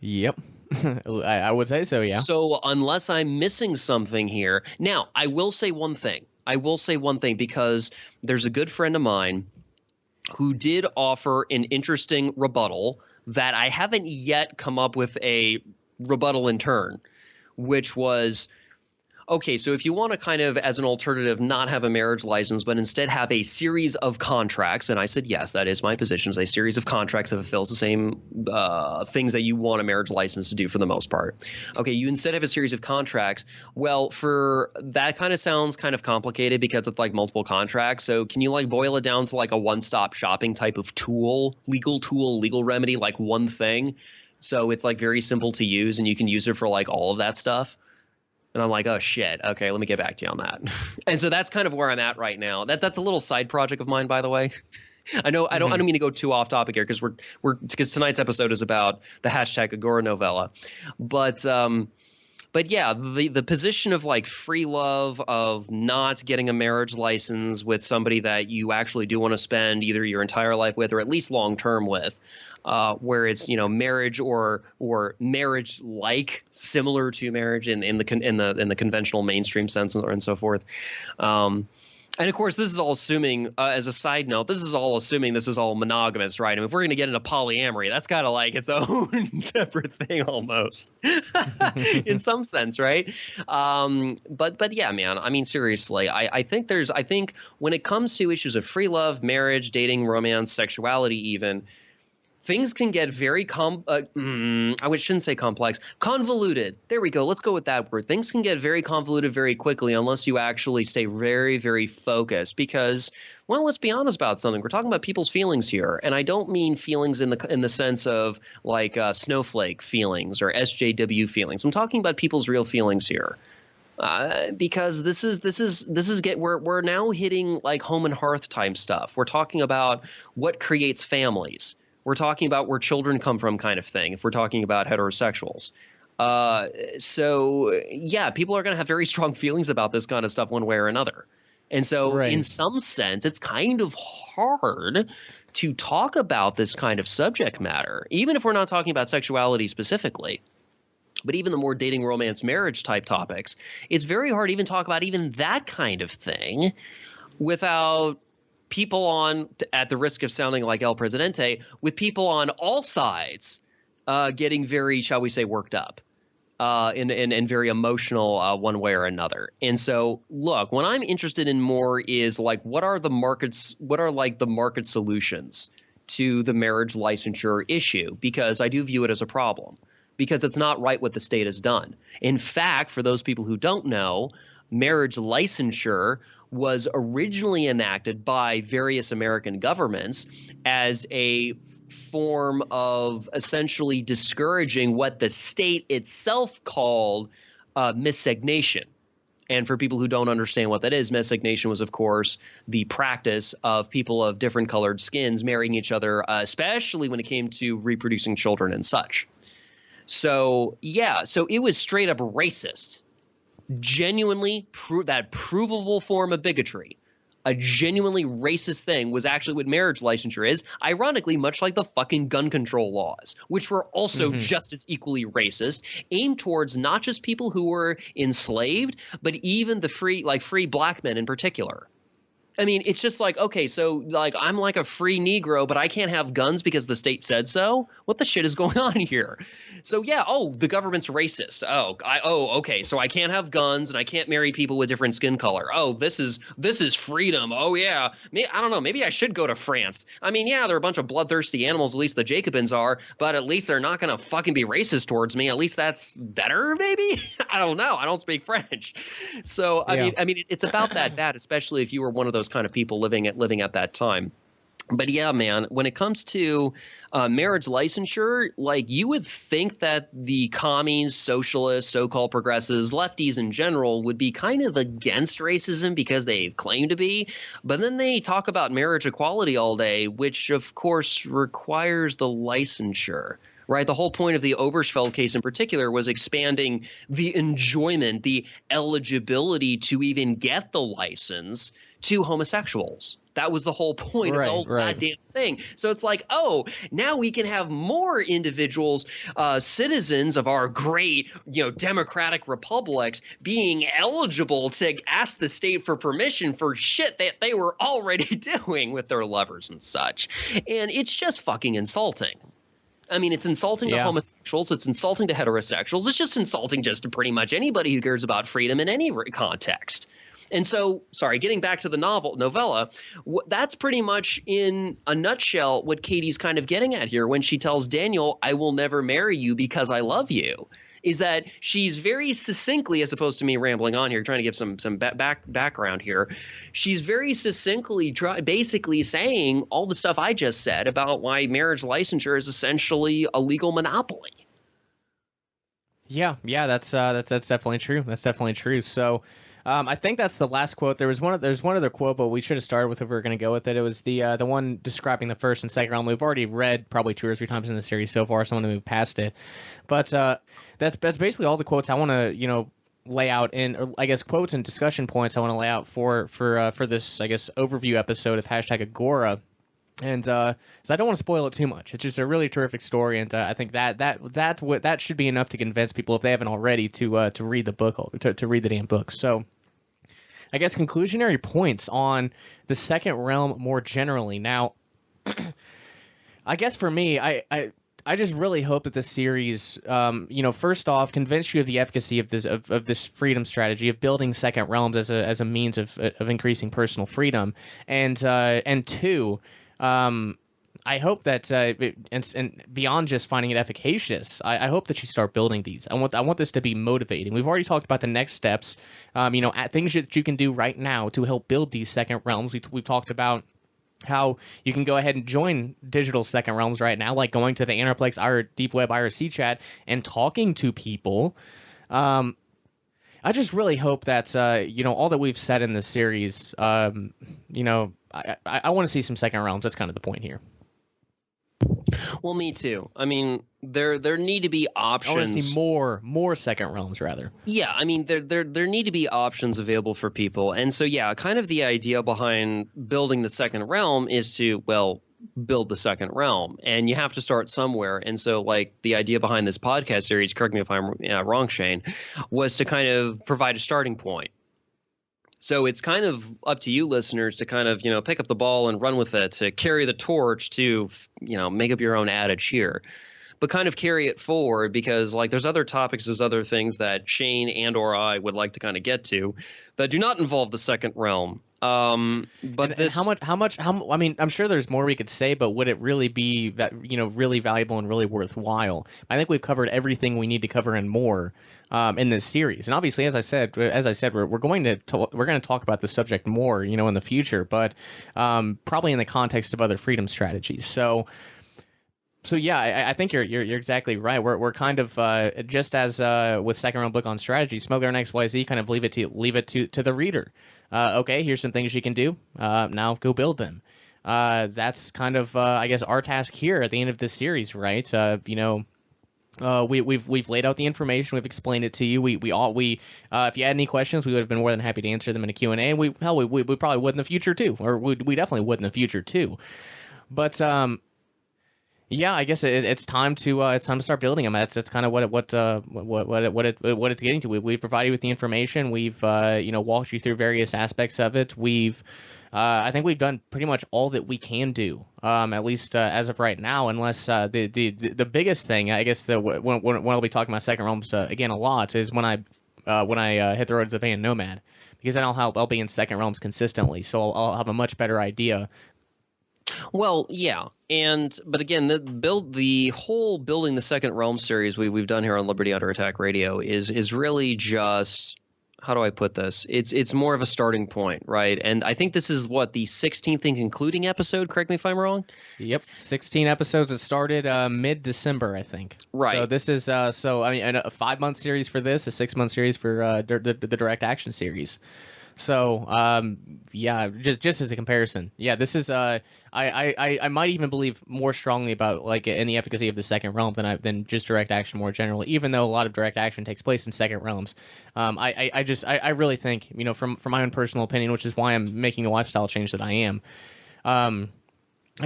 Yep. I would say so, yeah. So unless I'm missing something here. Now, I will say one thing. Because there's a good friend of mine who did offer an interesting rebuttal that I haven't yet come up with a rebuttal in turn, which was, okay, so if you want to kind of, as an alternative, not have a marriage license, but instead have a series of contracts, and I said, yes, that is my position, is a series of contracts that fulfills the same things that you want a marriage license to do for the most part. Okay, you instead have a series of contracts. Well, for that kind of sounds kind of complicated because it's like multiple contracts. So can you like boil it down to like a one-stop shopping type of legal remedy, like one thing? So it's like very simple to use and you can use it for like all of that stuff. And I'm like, oh, shit. Okay, let me get back to you on that. And so that's kind of where I'm at right now. That's a little side project of mine, by the way. I don't mean to go too off topic here because tonight's episode is about the hashtag Agora novella. But yeah, the position of like free love, of not getting a marriage license with somebody that you actually do want to spend either your entire life with or at least long term with. Where it's marriage or marriage like similar to marriage in the conventional mainstream sense and so forth. And of course, this is all assuming, as a side note, this is all monogamous, right? I mean, if we're going to get into polyamory, that's kind of like its own separate thing almost, in some sense, right? But yeah, man. I mean, seriously, I think when it comes to issues of free love, marriage, dating, romance, sexuality, even. Things can get very shouldn't say complex. Convoluted. There we go. Let's go with that word. Things can get very convoluted very quickly unless you actually stay very, very focused. Because, well, let's be honest about something. We're talking about people's feelings here, and I don't mean feelings in the sense of like snowflake feelings or SJW feelings. I'm talking about people's real feelings here. Because we're now hitting like home and hearth type stuff. We're talking about what creates families. We're talking about where children come from kind of thing if we're talking about heterosexuals. So, yeah, people are going to have very strong feelings about this kind of stuff one way or another. And so in some sense, it's kind of hard to talk about this kind of subject matter, even if we're not talking about sexuality specifically. But even the more dating, romance, marriage type topics, it's very hard to even talk about even that kind of thing without people on, at the risk of sounding like El Presidente, with people on all sides getting very, shall we say, worked up and very emotional one way or another. And so, look, what I'm interested in more is like what are the market solutions to the marriage licensure issue? Because I do view it as a problem because it's not right what the state has done. In fact, for those people who don't know, marriage licensure was originally enacted by various American governments as a form of essentially discouraging what the state itself called miscegnation. And for people who don't understand what that is, miscegnation was, of course, the practice of people of different colored skins marrying each other, especially when it came to reproducing children and such. So, yeah, so it was straight up racist. Genuinely, that provable form of bigotry. A genuinely racist thing was actually what marriage licensure is, ironically, much like the fucking gun control laws, which were also just as equally racist, aimed towards not just people who were enslaved, but even the free black men in particular. I mean, it's just like, okay, so like I'm like a free Negro, but I can't have guns because the state said so. What the shit is going on here? So yeah, the government's racist. Okay, so I can't have guns and I can't marry people with different skin color. Oh, this is freedom. Oh yeah, I don't know. Maybe I should go to France. I mean, yeah, they're a bunch of bloodthirsty animals. At least the Jacobins are, but at least they're not gonna fucking be racist towards me. At least that's better, maybe. I don't know. I don't speak French, so I mean, it's about that, especially if you were one of those kind of people living at that time. But yeah, man, when it comes to marriage licensure, like you would think that the commies, socialists, so-called progressives, lefties in general would be kind of against racism because they claim to be. But then they talk about marriage equality all day, which of course requires the licensure. Right. The whole point of the Obergefell case in particular was expanding the enjoyment, the eligibility to even get the license to homosexuals. That was the whole point of the whole goddamn thing. So it's like, now we can have more individuals, citizens of our great, democratic republics being eligible to ask the state for permission for shit that they were already doing with their lovers and such. And it's just fucking insulting. I mean, it's insulting to homosexuals. It's insulting to heterosexuals. It's just insulting just to pretty much anybody who cares about freedom in any context. And so, getting back to the novella, that's pretty much in a nutshell what Katie's kind of getting at here when she tells Daniel, I will never marry you because I love you. Is that she's very succinctly, as opposed to me rambling on here, trying to give some background here, she's very succinctly basically saying all the stuff I just said about why marriage licensure is essentially a legal monopoly. Yeah, that's definitely true. That's definitely true. So I think that's the last quote. There's one other quote, but we should have started with if we were going to go with it. It was the one describing the first and second realm. We've already read probably 2 or 3 times in the series so far, so I'm going to move past it. But that's basically all the quotes I want to lay out or I guess quotes and discussion points I want to lay out for this I guess overview episode of #Agora. And so I don't want to spoil it too much. It's just a really terrific story, and I think that should be enough to convince people, if they haven't already, to read the book, to read the damn book. So I guess conclusionary points on the second realm more generally. Now, I guess for me, I just really hope that this series, first off, convinced you of the efficacy of this freedom strategy of building second realms as a means of increasing personal freedom, and two, I hope that and beyond just finding it efficacious, I hope that you start building these. I want this to be motivating. We've already talked about the next steps, things that you can do right now to help build these second realms. We've talked about how you can go ahead and join digital second realms right now, like going to the Anarplex Deep Web IRC chat and talking to people. I just really hope that all that we've said in this series, I want to see some second realms. That's kind of the point here. Well, me too. I mean, there need to be options. I want to see more second realms, rather. Yeah, I mean, there need to be options available for people. And so, yeah, kind of the idea behind building the second realm is to, build the second realm. And you have to start somewhere. And so, like, the idea behind this podcast series, correct me if I'm wrong, Shane, was to kind of provide a starting point. So it's kind of up to you listeners to kind of, pick up the ball and run with it, to carry the torch, to, make up your own adage here, but kind of carry it forward, because like there's other topics, there's other things that Shane and or I would like to kind of get to that do not involve the second realm. But I mean, I'm sure there's more we could say, but would it really be that, really valuable and really worthwhile? I think we've covered everything we need to cover and more in this series. And obviously, as I said, we're going to talk about this subject more, in the future, but probably in the context of other freedom strategies. So So yeah, I think you're exactly right. We're kind of just as with second realm book on strategy, Smuggler and XYZ kind of leave it to the reader. Okay, here's some things you can do. Now go build them. That's kind of I guess our task here at the end of this series, right? We've laid out the information. We've explained it to you. If you had any questions, we would have been more than happy to answer them in a Q&A. And we probably would in the future too, or we definitely would in the future too. But yeah, I guess it's time to start building them. That's kind of what it's getting to. We've provided you with the information. We've walked you through various aspects of it. I think we've done pretty much all that we can do, at least as of right now. Unless the biggest thing, I guess, when I'll be talking about second realms again a lot is when I hit the road as a van nomad, because then I'll be in second realms consistently, so I'll have a much better idea. Well, yeah, but again, the whole building the second realm series we've done here on Liberty Under Attack Radio is really just, how do I put this? It's more of a starting point, right? And I think this is the 16th and concluding episode. Correct me if I'm wrong. Yep, 16 episodes. It started mid-December, I think. Right. So this is a 5-month series for this, a 6-month series for the direct action series. So yeah, just as a comparison, yeah, this is I might even believe more strongly about in the efficacy of the second realm than just direct action more generally. Even though a lot of direct action takes place in second realms, I really think, from my own personal opinion, which is why I'm making the lifestyle change that I am. I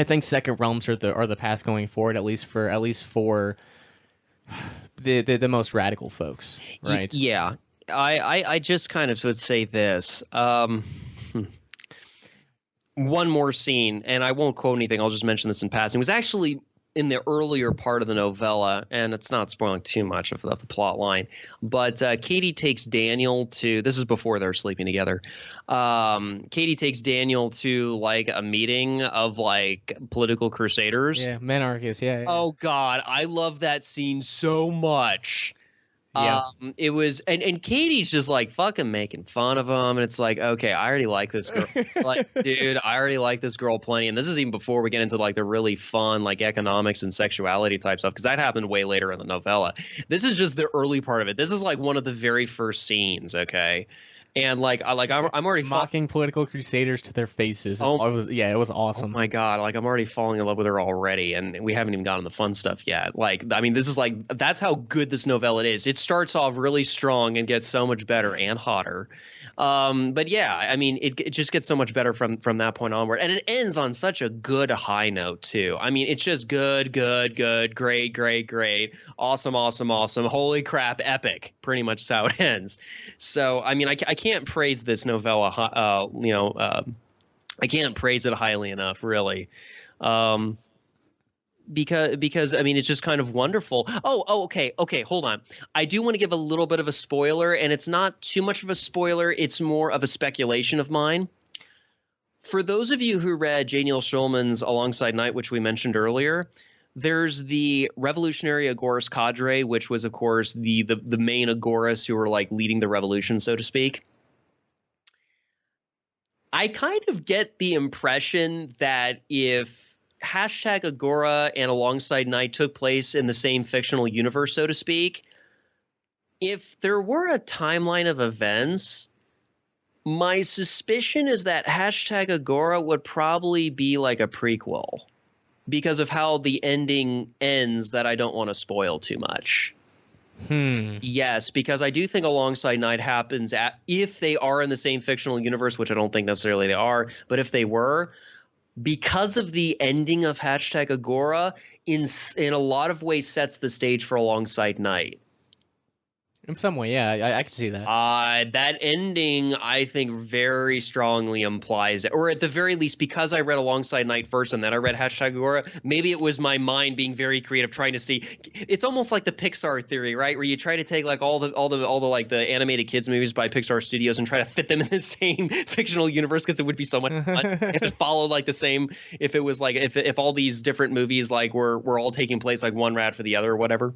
think second realms are the path going forward, at least for the most radical folks, right? Yeah. I just kind of would say this. One more scene, and I won't quote anything. I'll just mention this in passing. It was actually in the earlier part of the novella, and it's not spoiling too much of the plot line. But Katie takes Daniel to – this is before they're sleeping together. Katie takes Daniel to a meeting of political crusaders. Yeah, menarchists, yeah. Oh, God. I love that scene so much. Yeah. It was, and Katie's just fucking making fun of him, and it's okay, I already like this girl. Dude, I already like this girl plenty. And this is even before we get into the really fun economics and sexuality type stuff, because that happened way later in the novella. This is just the early part of it. This is one of the very first scenes, okay? And I'm already mocking political crusaders to their faces. It was awesome. Oh my God, I'm already falling in love with her already, and we haven't even gotten to the fun stuff yet. This is that's how good this novella is. It starts off really strong and gets so much better and hotter. But yeah, it just gets so much better from that point onward, and it ends on such a good high note too. It's just good, great, awesome, holy crap, epic. Pretty much is how it ends. So I can't praise this novella. I can't praise it highly enough, really. Because it's just kind of wonderful. Okay, hold on. I do want to give a little bit of a spoiler, and it's not too much of a spoiler. It's more of a speculation of mine. For those of you who read J. Neil Schulman's Alongside Night, which we mentioned earlier, there's the Revolutionary Agorist cadre, which was, of course, the main Agorists who were leading the revolution, so to speak. I kind of get the impression that if #Agora and Alongside Night took place in the same fictional universe, so to speak, if there were a timeline of events, my suspicion is that #Agora would probably be a prequel because of how the ending ends that I don't want to spoil too much. Yes, because I do think Alongside Night happens if they are in the same fictional universe, which I don't think necessarily they are, but if they were, because of the ending of #Agora, in a lot of ways sets the stage for Alongside Night. In some way, yeah, I can see that. That ending, I think, very strongly implies it. Or at the very least, because I read Alongside Night first and then I read #Agora, maybe it was my mind being very creative, trying to see. It's almost like the Pixar theory, right? Where you try to take all the the animated kids movies by Pixar Studios and try to fit them in the same fictional universe, because it would be so much fun if it followed the same. If it was if all these different movies were all taking place one rad for the other or whatever.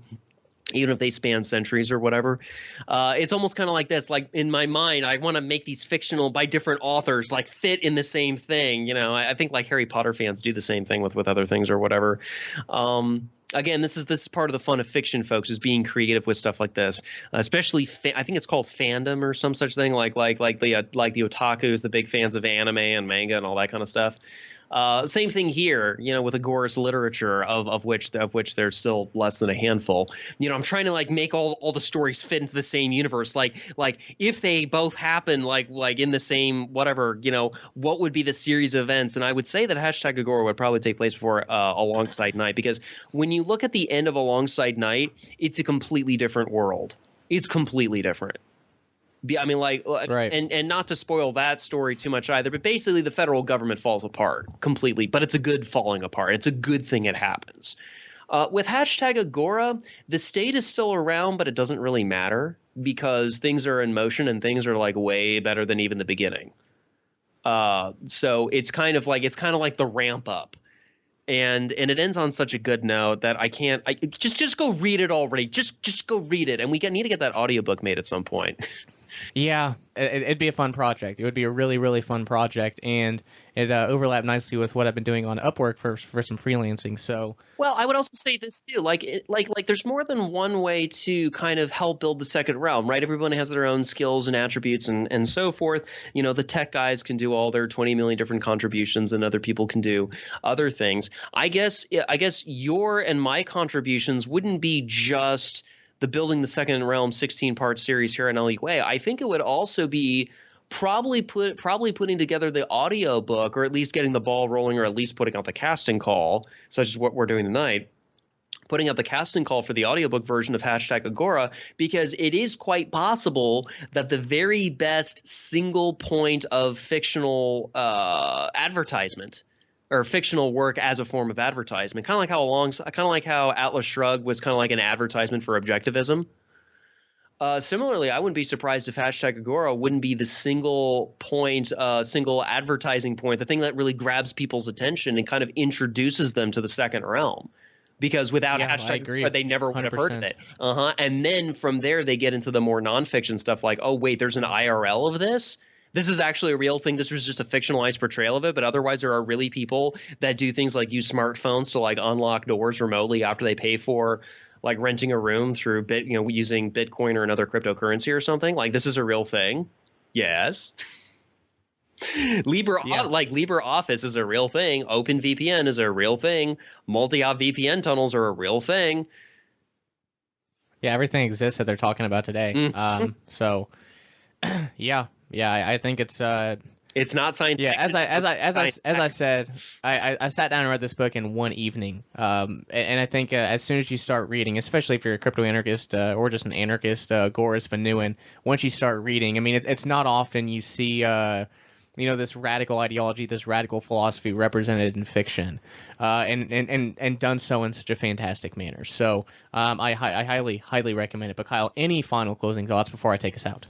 even if they span centuries or whatever. It's almost kind of like this. Like in my mind, I want to make these fictional by different authors like fit in the same thing. You know, I think like Harry Potter fans do the same thing with other things or whatever. Again, this is part of the fun of fiction, folks, is being creative with stuff like this. Especially, I think it's called fandom or some such thing. Like the otakus, the big fans of anime and manga and all that kind of stuff. Same thing here, you know, with Agora's literature, of which there's still less than a handful. You know, I'm trying to like make all the stories fit into the same universe. Like if they both happen like in the same whatever, you know, what would be the series of events? And I would say that hashtag Agora would probably take place before Alongside Night, because when you look at the end of Alongside Night, it's a completely different world. It's completely different. I mean, like, right. and not to spoil that story too much either, but basically the federal government falls apart completely, but it's a good falling apart. It's a good thing it happens. With hashtag Agora, the state is still around, but it doesn't really matter because things are in motion and things are like way better than even the beginning. So it's kind of like the ramp up. And it ends on such a good note that I just go read it already. Just go read it. And need to get that audiobook made at some point. Yeah, it'd be a fun project. It would be a really, really fun project, and it overlapped nicely with what I've been doing on Upwork for some freelancing. So, well, I would also say this too, like there's more than one way to kind of help build the second realm, right? Everyone has their own skills and attributes and so forth. You know, the tech guys can do all their 20 million different contributions, and other people can do other things. I guess your and my contributions wouldn't be just the Building the Second Realm 16-part series here on LBRY. I think it would also be probably putting together the audio book, or at least getting the ball rolling, or at least putting out the casting call, such as what we're doing tonight. Putting out the casting call for the audiobook version of hashtag Agora, because it is quite possible that the very best single point of fictional advertisement or fictional work as a form of advertisement, kind of like how Atlas Shrugged was kind of like an advertisement for objectivism. Similarly, I wouldn't be surprised if hashtag Agora wouldn't be the single advertising point, the thing that really grabs people's attention and kind of introduces them to the second realm. Because without hashtag Agora, they never would have heard of it. And then from there, they get into the more nonfiction stuff like, oh, wait, there's an IRL of this? This is actually a real thing. This was just a fictionalized portrayal of it, but otherwise there are really people that do things like use smartphones to like unlock doors remotely after they pay for like renting a room through using Bitcoin or another cryptocurrency or something. Like this is a real thing. Yes. LibreOffice is a real thing. OpenVPN is a real thing. Multi-op VPN tunnels are a real thing. Yeah, everything exists that they're talking about today. So yeah. Yeah, I think it's not science fiction. Yeah, as I said, I sat down and read this book in one evening. And I think as soon as you start reading, especially if you're a crypto-anarchist or just an anarchist, Agorist, Vonu, once you start reading, I mean, it's not often you see this radical ideology, this radical philosophy represented in fiction, and done so in such a fantastic manner. So I highly recommend it. But Kyle, any final closing thoughts before I take us out?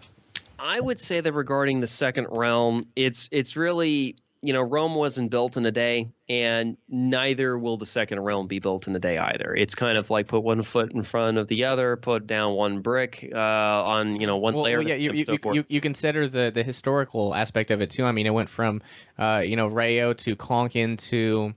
I would say that regarding the second realm, it's really, Rome wasn't built in a day, and neither will the second realm be built in a day either. It's kind of like put one foot in front of the other, put down one brick on one layer. Yeah, you consider the historical aspect of it too. I mean, it went from Rayo to Klonkin to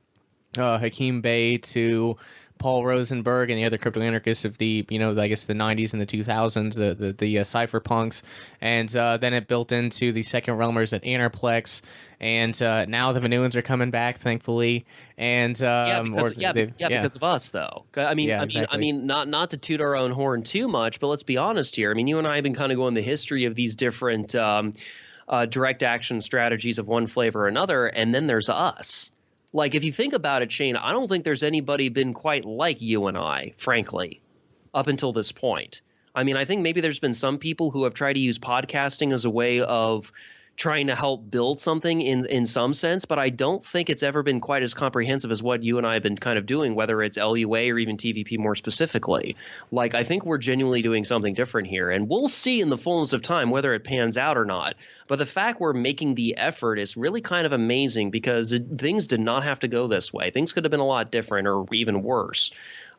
Hakim Bey to Paul Rosenberg and the other crypto-anarchists of the, I guess the 90s and the 2000s, the cypherpunks, and then it built into the second realmers at Anarplex, and now the Vonuans are coming back, thankfully, and because of us though. I mean, not to toot our own horn too much, but let's be honest here. I mean, you and I have been kind of going the history of these different direct action strategies of one flavor or another, and then there's us. Like, if you think about it, Shane, I don't think there's anybody been quite like you and I, frankly, up until this point. I mean, I think maybe there's been some people who have tried to use podcasting as a way of trying to help build something in some sense, but I don't think it's ever been quite as comprehensive as what you and I have been kind of doing, whether it's LUA or even TVP more specifically. Like, I think we're genuinely doing something different here, and we'll see in the fullness of time whether it pans out or not. But the fact we're making the effort is really kind of amazing, because things did not have to go this way. Things could have been a lot different or even worse.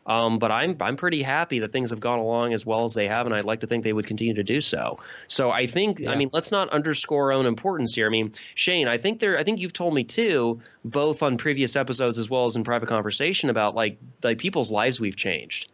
But I'm pretty happy that things have gone along as well as they have, and I'd like to think they would continue to do so. So I think, I mean, let's not underscore our own importance here. I mean, Shane, I think you've told me too, both on previous episodes as well as in private conversation, about like people's lives we've changed.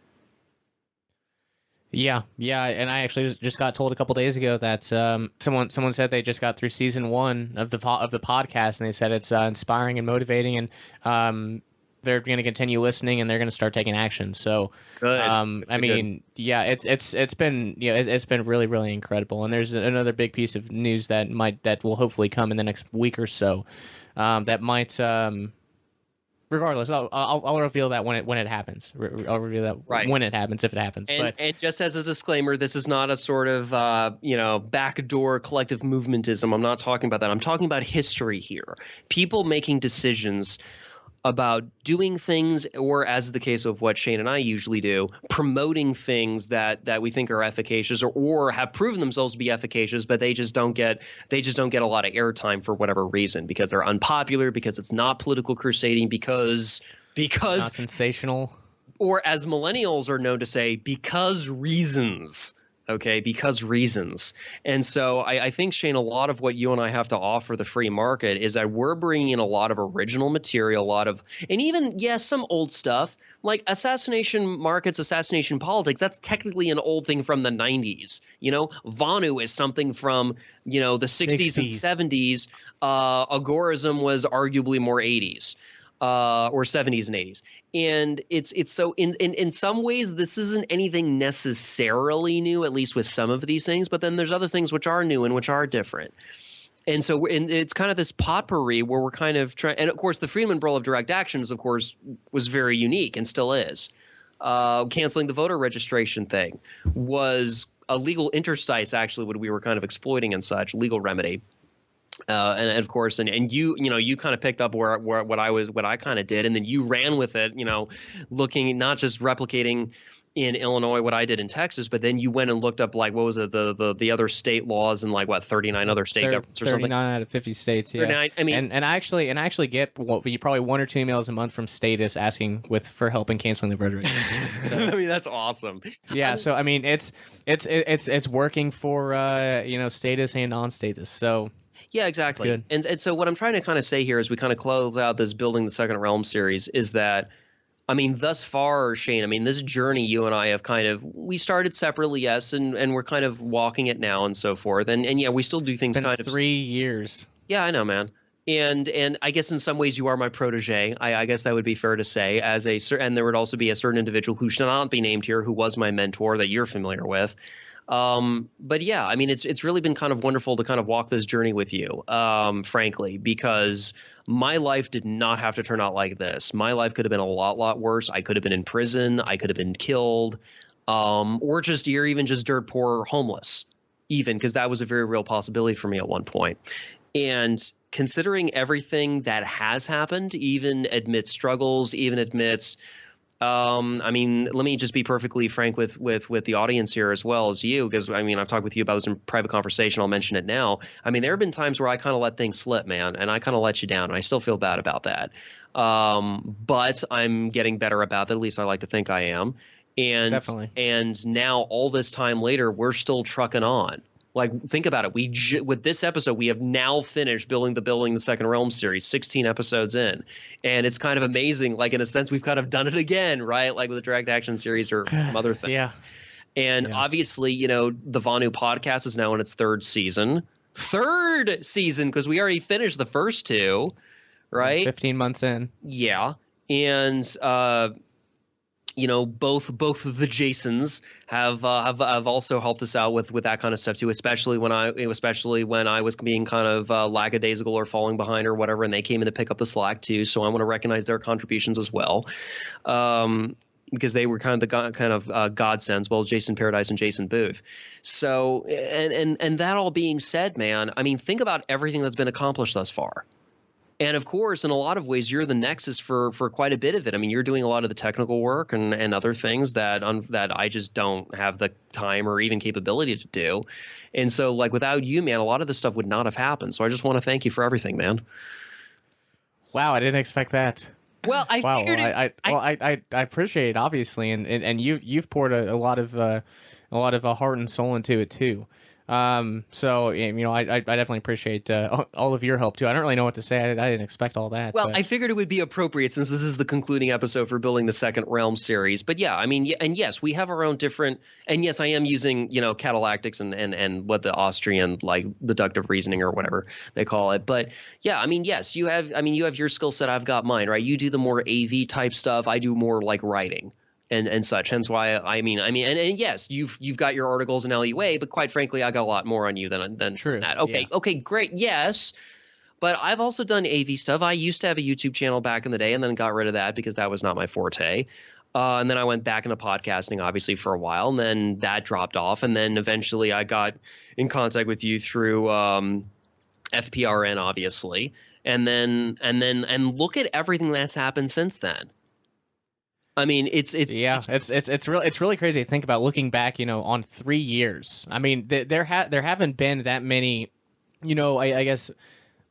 Yeah, and I actually just got told a couple days ago that someone said they just got through season 1 of the podcast, and they said it's inspiring and motivating, and they're going to continue listening, and they're going to start taking action. So, Good. I mean, yeah, it's been it's been really, really incredible. And there's another big piece of news that will hopefully come in the next week or so. That might, regardless, I'll reveal that when it happens. I'll reveal that when it happens, if it happens. And just as a disclaimer, this is not a sort of backdoor collective movementism. I'm not talking about that. I'm talking about history here. People making decisions about doing things, or as the case of what Shane and I usually do, promoting things that we think are efficacious or have proven themselves to be efficacious, but they just don't get a lot of airtime for whatever reason, because they're unpopular, because it's not political crusading, because not sensational, or as millennials are known to say, because reasons. Okay, because reasons. And so I think, Shane, a lot of what you and I have to offer the free market is that we're bringing in a lot of original material, and even, yes, some old stuff, like assassination markets, assassination politics. That's technically an old thing from the 90s. Vonu is something from, the 60s and 70s. Agorism was arguably more 80s. Or 70s and 80s. And it's so in some ways this isn't anything necessarily new, at least with some of these things, but then there's other things which are new and which are different. And so it's kind of this potpourri where we're kind of trying, and of course the freedom umbrella of direct actions, of course, was very unique and still is. Canceling the voter registration thing was a legal interstice, actually, what we were kind of exploiting and such, legal remedy. And of course, and you kind of picked up where what I kind of did, and then you ran with it, looking, not just replicating in Illinois what I did in Texas, but then you went and looked up, like, what was it, the other state laws in, like, what, 39 other state governments or something? 39 out of 50 states, yeah. 39, I mean, and I actually get probably 1 or 2 emails a month from Status asking for help in canceling the voter registration. So, I mean, that's awesome. Yeah, so I mean, it's working for Status and non-Status. So. Yeah, exactly. And so what I'm trying to kind of say here as we kind of close out this Building the Second Realm series is that, I mean, thus far, Shane, I mean, this journey you and I have we started separately, yes, and we're kind of walking it now and so forth. And yeah, we still do things it's been kind of 3 years. Yeah, I know, man. And I guess in some ways you are my protege. I guess that would be fair to say, and there would also be a certain individual who should not be named here who was my mentor that you're familiar with. But yeah, I mean, it's really been kind of wonderful to kind of walk this journey with you, frankly, because my life did not have to turn out like this. My life could have been a lot worse. I could have been in prison. I could have been killed, or even just dirt poor, homeless, even, because that was a very real possibility for me at one point. And considering everything that has happened, even amidst struggles, even amidst I mean, let me just be perfectly frank with the audience here as well as you, because I mean, I've talked with you about this in private conversation. I'll mention it now. I mean, there have been times where I kind of let things slip, man, and I kind of let you down, and I still feel bad about that. But I'm getting better about that. At least I like to think I am. And definitely. And now all this time later, we're still trucking on. Like, think about it. With this episode, we have now finished Building the Second Realm series, 16 episodes in. And it's kind of amazing. Like, in a sense, we've kind of done it again, right? Like with the direct action series or some other things. Yeah. And obviously, the Vonu podcast is now in its third season. Third season, because we already finished the first 2, right? 15 months in. Yeah. And both of the Jasons have also helped us out with that kind of stuff too, especially when I was being kind of lackadaisical or falling behind or whatever, and they came in to pick up the slack too. So I want to recognize their contributions as well, because they were kind of the godsends. Well, Jason Paradise and Jason Booth. So and that all being said, man, I mean, think about everything that's been accomplished thus far. And of course, in a lot of ways, you're the nexus for quite a bit of it. I mean, you're doing a lot of the technical work and other things that I just don't have the time or even capability to do. And so, like, without you, man, a lot of this stuff would not have happened. So I just want to thank you for everything, man. Wow, I didn't expect that. Well, I Wow, figured I appreciate it, obviously, and you've poured a lot of heart and soul into it too. So I definitely appreciate all of your help too. I don't really know what to say. I didn't expect all that. Well, but... I figured it would be appropriate since this is the concluding episode for building the Second Realm series. But yeah, I mean, and yes, we have our own different. And yes, I am using catalactics and what the Austrian like deductive reasoning or whatever they call it. But yeah, I mean, yes, you have your skill set. I've got mine, right? You do the more AV type stuff. I do more like writing. And such. Hence why and yes, you've got your articles in LUA, but quite frankly, I got a lot more on you than True. that. Okay, Yeah. okay, great, yes. But I've also done AV stuff. I used to have a YouTube channel back in the day, and then got rid of that because that was not my forte. And then I went back into podcasting, obviously, for a while, and then that dropped off. And then eventually, I got in contact with you through FPRN, obviously, and look at everything that's happened since then. I mean, it's really crazy to think about looking back, on 3 years. I mean, there haven't been that many, I guess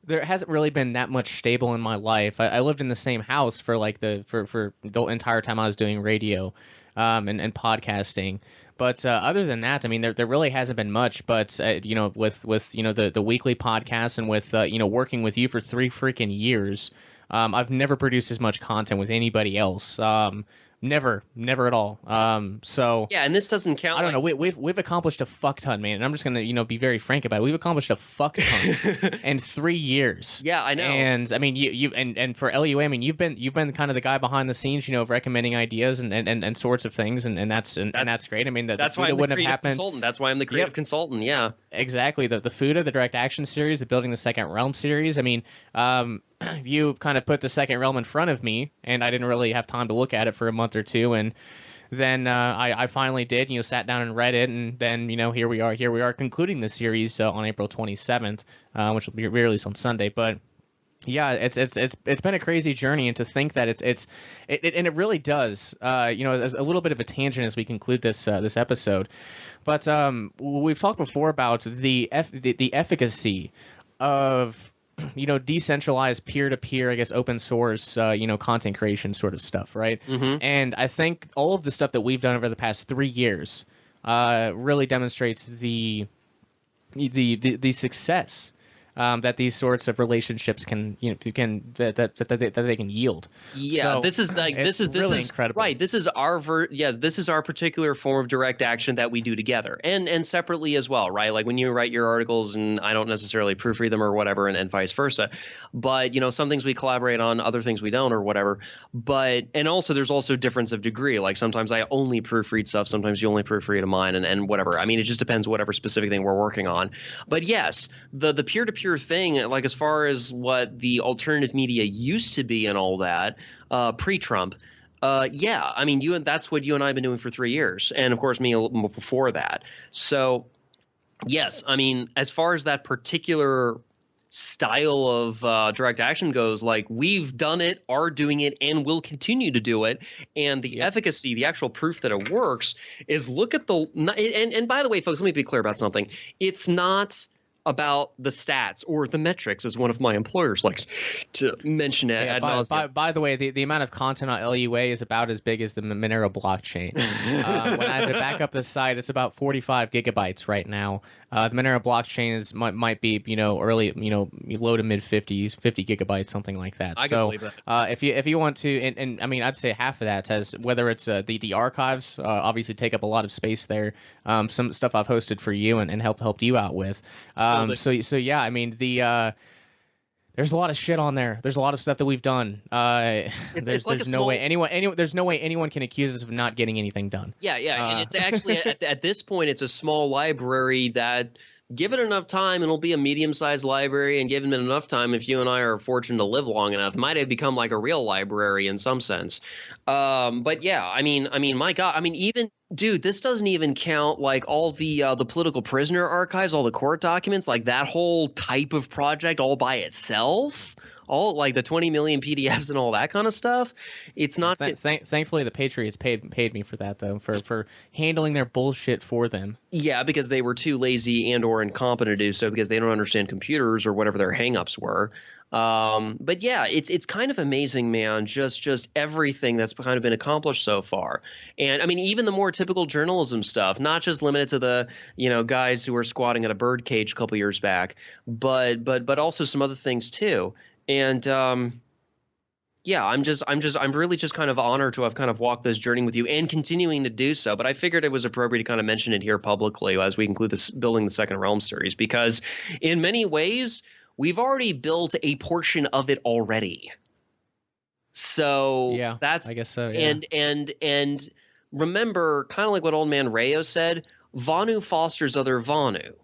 there hasn't really been that much stable in my life. I lived in the same house for like for the entire time I was doing radio, and podcasting. But other than that, I mean, there really hasn't been much. But with the weekly podcast and with working with you for 3 freaking years. I've never produced as much content with anybody else. Never at all. So yeah, and this doesn't count. I don't know. We've accomplished a fuck ton, man. And I'm just gonna be very frank about it. We've accomplished a fuck ton in 3 years. Yeah, I know. And I mean, you and for LUA, I mean, you've been kind of the guy behind the scenes, recommending ideas and sorts of things, and that's great. I mean, that's why I'm the creative consultant. That's why I'm the creative consultant. Yeah, exactly. The FUTA, the direct action series, the building the Second Realm series. I mean, you kind of put the Second Realm in front of me, and I didn't really have time to look at it for a month or two, and then I finally did. Sat down and read it, and then here we are concluding the series on April 27th, which will be released on Sunday. But yeah, it's been a crazy journey, and to think that it really does. As a little bit of a tangent as we conclude this episode, but we've talked before about the efficacy of decentralized peer-to-peer, I guess, open source, content creation sort of stuff, right? Mm-hmm. And I think all of the stuff that we've done over the past 3 years really demonstrates the success that these sorts of relationships can they can yield. Yeah, so, this is really incredible. Right. This is this is our particular form of direct action that we do together, and separately as well, right? Like when you write your articles, and I don't necessarily proofread them or whatever, and vice versa. But some things we collaborate on, other things we don't, or whatever. But and also there's also difference of degree. Like sometimes I only proofread stuff, sometimes you only proofread of mine, and whatever. I mean, it just depends whatever specific thing we're working on. But yes, the peer-to-peer thing, like as far as what the alternative media used to be and all that, pre-Trump, yeah, I mean, that's what you and I have been doing for 3 years, and of course me before that. So yes, I mean, as far as that particular style of direct action goes, like we've done it, are doing it, and will continue to do it. And the efficacy, the actual proof that it works is look at and by the way, folks, let me be clear about something. It's not about the stats or the metrics, as one of my employers likes to mention it ad nauseam. By the way, the amount of content on LUA is about as big as the Monero blockchain. When I have to back up the site, it's about 45 gigabytes right now. The Monero blockchain might be early low to mid 50s, 50 gigabytes, something like that. I can believe that. If you want to, and I mean, I'd say half of that has, whether it's the archives, obviously take up a lot of space there. Some stuff I've hosted for you and helped you out with. So yeah, I mean there's a lot of shit on there. There's a lot of stuff that we've done. There's no way anyone can accuse us of not getting anything done. Yeah, and it's actually at this point it's a small library that, given enough time, it'll be a medium-sized library, and given it enough time, if you and I are fortunate to live long enough, might have become like a real library in some sense. But yeah, I mean, my God, I mean, even dude, this doesn't even count like all the political prisoner archives, all the court documents, like that whole type of project all by itself. all like the 20 million PDFs and all that kind of stuff. It's not. Thankfully, the Patriots paid me for that though, for handling their bullshit for them. Yeah, because they were too lazy and or incompetent to do so because they don't understand computers or whatever their hangups were. But yeah, it's kind of amazing, man. Just everything that's kind of been accomplished so far. And I mean, even the more typical journalism stuff, not just limited to the, guys who were squatting at a bird cage a couple years back, but also some other things too. And yeah, I'm really just kind of honored to have kind of walked this journey with you and continuing to do so. But I figured it was appropriate to kind of mention it here publicly as we conclude this Building the Second Realm series, because in many ways, we've already built a portion of it already. So yeah, that's, I guess so. Yeah. And remember, kind of like what Old Man Rayo said, Vonu fosters other Vonu.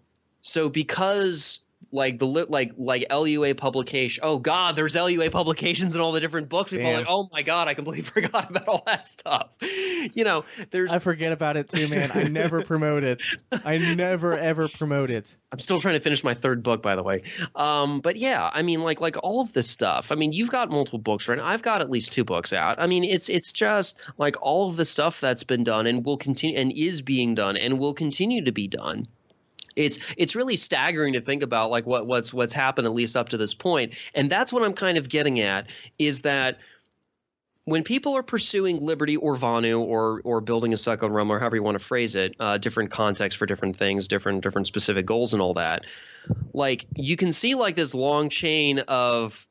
So because like LUA publication, oh God, there's LUA publications in all the different books. People are like, oh my God, I completely forgot about all that stuff. I forget about it too, man. I never promote it. I never ever promote it. I'm still trying to finish my third book, by the way. But yeah, I mean, like all of this stuff. I mean, you've got multiple books right now. I've got at least 2 books out. I mean, it's just like all of the stuff that's been done and will continue and is being done and will continue to be done. It's really staggering to think about like what's happened at least up to this point. And that's what I'm kind of getting at, is that when people are pursuing liberty or Vonu or building a second realm, or however you want to phrase it, different contexts for different things, different specific goals and all that, like you can see like this long chain of,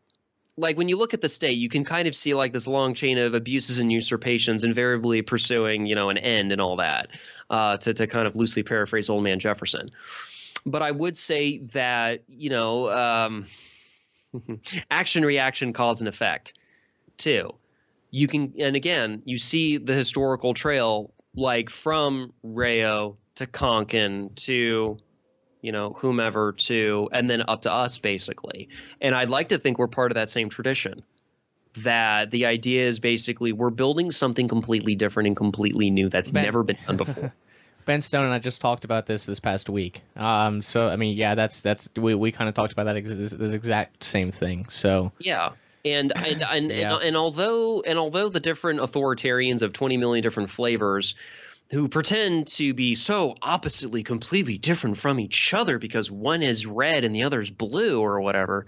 like when you look at the state, you can kind of see like this long chain of abuses and usurpations invariably pursuing, an end and all that, to kind of loosely paraphrase Old Man Jefferson. But I would say that, action, reaction, cause and effect too. You can, and again, you see the historical trail, like from Rayo to Konkin to, whomever to, and then up to us basically. And I'd like to think we're part of that same tradition, that the idea is basically we're building something completely different and completely new that's never been done before. Ben Stone and I just talked about this past week. So I mean, yeah, that's we kind of talked about that this exact same thing. So yeah. And although the different authoritarians of 20 million different flavors who pretend to be so oppositely completely different from each other because one is red and the other is blue or whatever.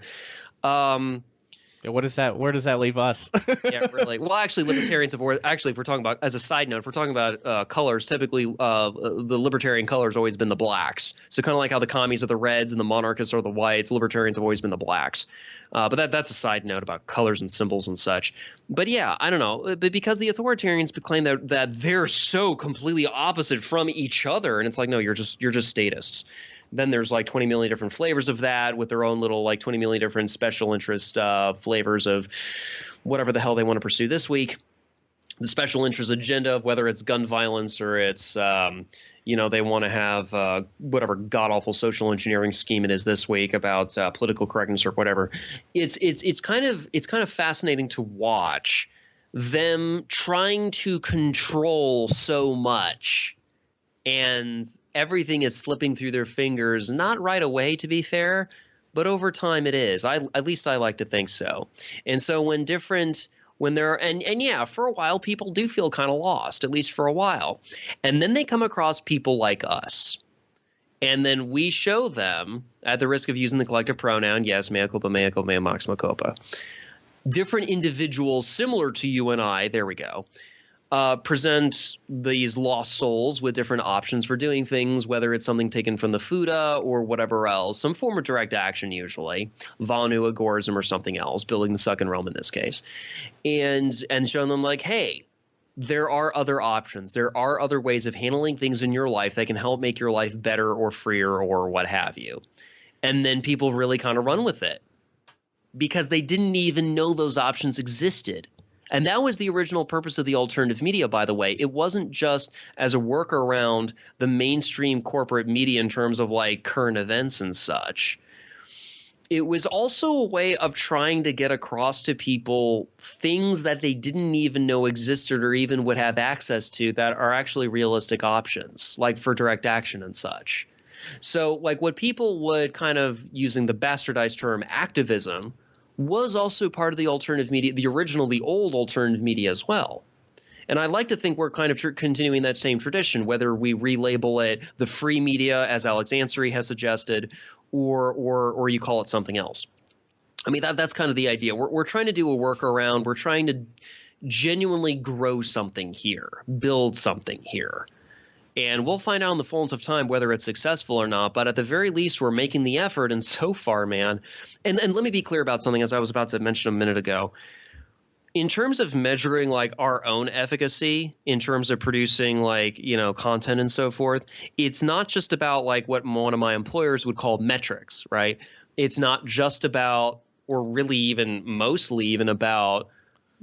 What is that? Where does that leave us? Yeah, really. Well, actually, libertarians have actually, if we're talking about, as a side note, if we're talking about colors, typically the libertarian color has always been the blacks. So kind of like how the commies are the reds and the monarchists are the whites, libertarians have always been the blacks. But that's a side note about colors and symbols and such. But yeah, I don't know. But because the authoritarians claim that they're so completely opposite from each other, and it's like, no, you're just statists. Then there's like 20 million different flavors of that with their own little like 20 million different special interest flavors of whatever the hell they want to pursue this week. The special interest agenda of whether it's gun violence or it's, they want to have whatever god-awful social engineering scheme it is this week about political correctness or whatever. It's kind of fascinating to watch them trying to control so much. And everything is slipping through their fingers, not right away, to be fair, but over time it is. At least I like to think so. And so when yeah, for a while, people do feel kind of lost, at least for a while. And then they come across people like us. And then we show them, at the risk of using the collective pronoun, yes, mea culpa, mea culpa, mea maxima culpa, different individuals similar to you and I, there we go, present these lost souls with different options for doing things, whether it's something taken from the Fuda or whatever else, some form of direct action usually, Vonu, agorism, or something else, building the second realm in this case, and showing them like, hey, there are other options. There are other ways of handling things in your life that can help make your life better or freer or what have you. And then people really kind of run with it because they didn't even know those options existed. And that was the original purpose of the alternative media, by the way. It wasn't just as a workaround the mainstream corporate media in terms of like current events and such. It was also a way of trying to get across to people things that they didn't even know existed or even would have access to that are actually realistic options, like for direct action and such. So like what people would kind of, using the bastardized term activism, was also part of the alternative media, the old alternative media as well. And I like to think we're kind of continuing that same tradition, whether we relabel it the free media, as Alex Ansary has suggested, or you call it something else. I mean, that's kind of the idea. We're trying to do a workaround. We're trying to genuinely grow something here, build something here. And we'll find out in the fullness of time whether it's successful or not. But at the very least, we're making the effort. And so far, man, and let me be clear about something, as I was about to mention a minute ago. In terms of measuring like our own efficacy in terms of producing like, you know, content and so forth, it's not just about like what one of my employers would call metrics, right? It's not just about, or really even mostly even about,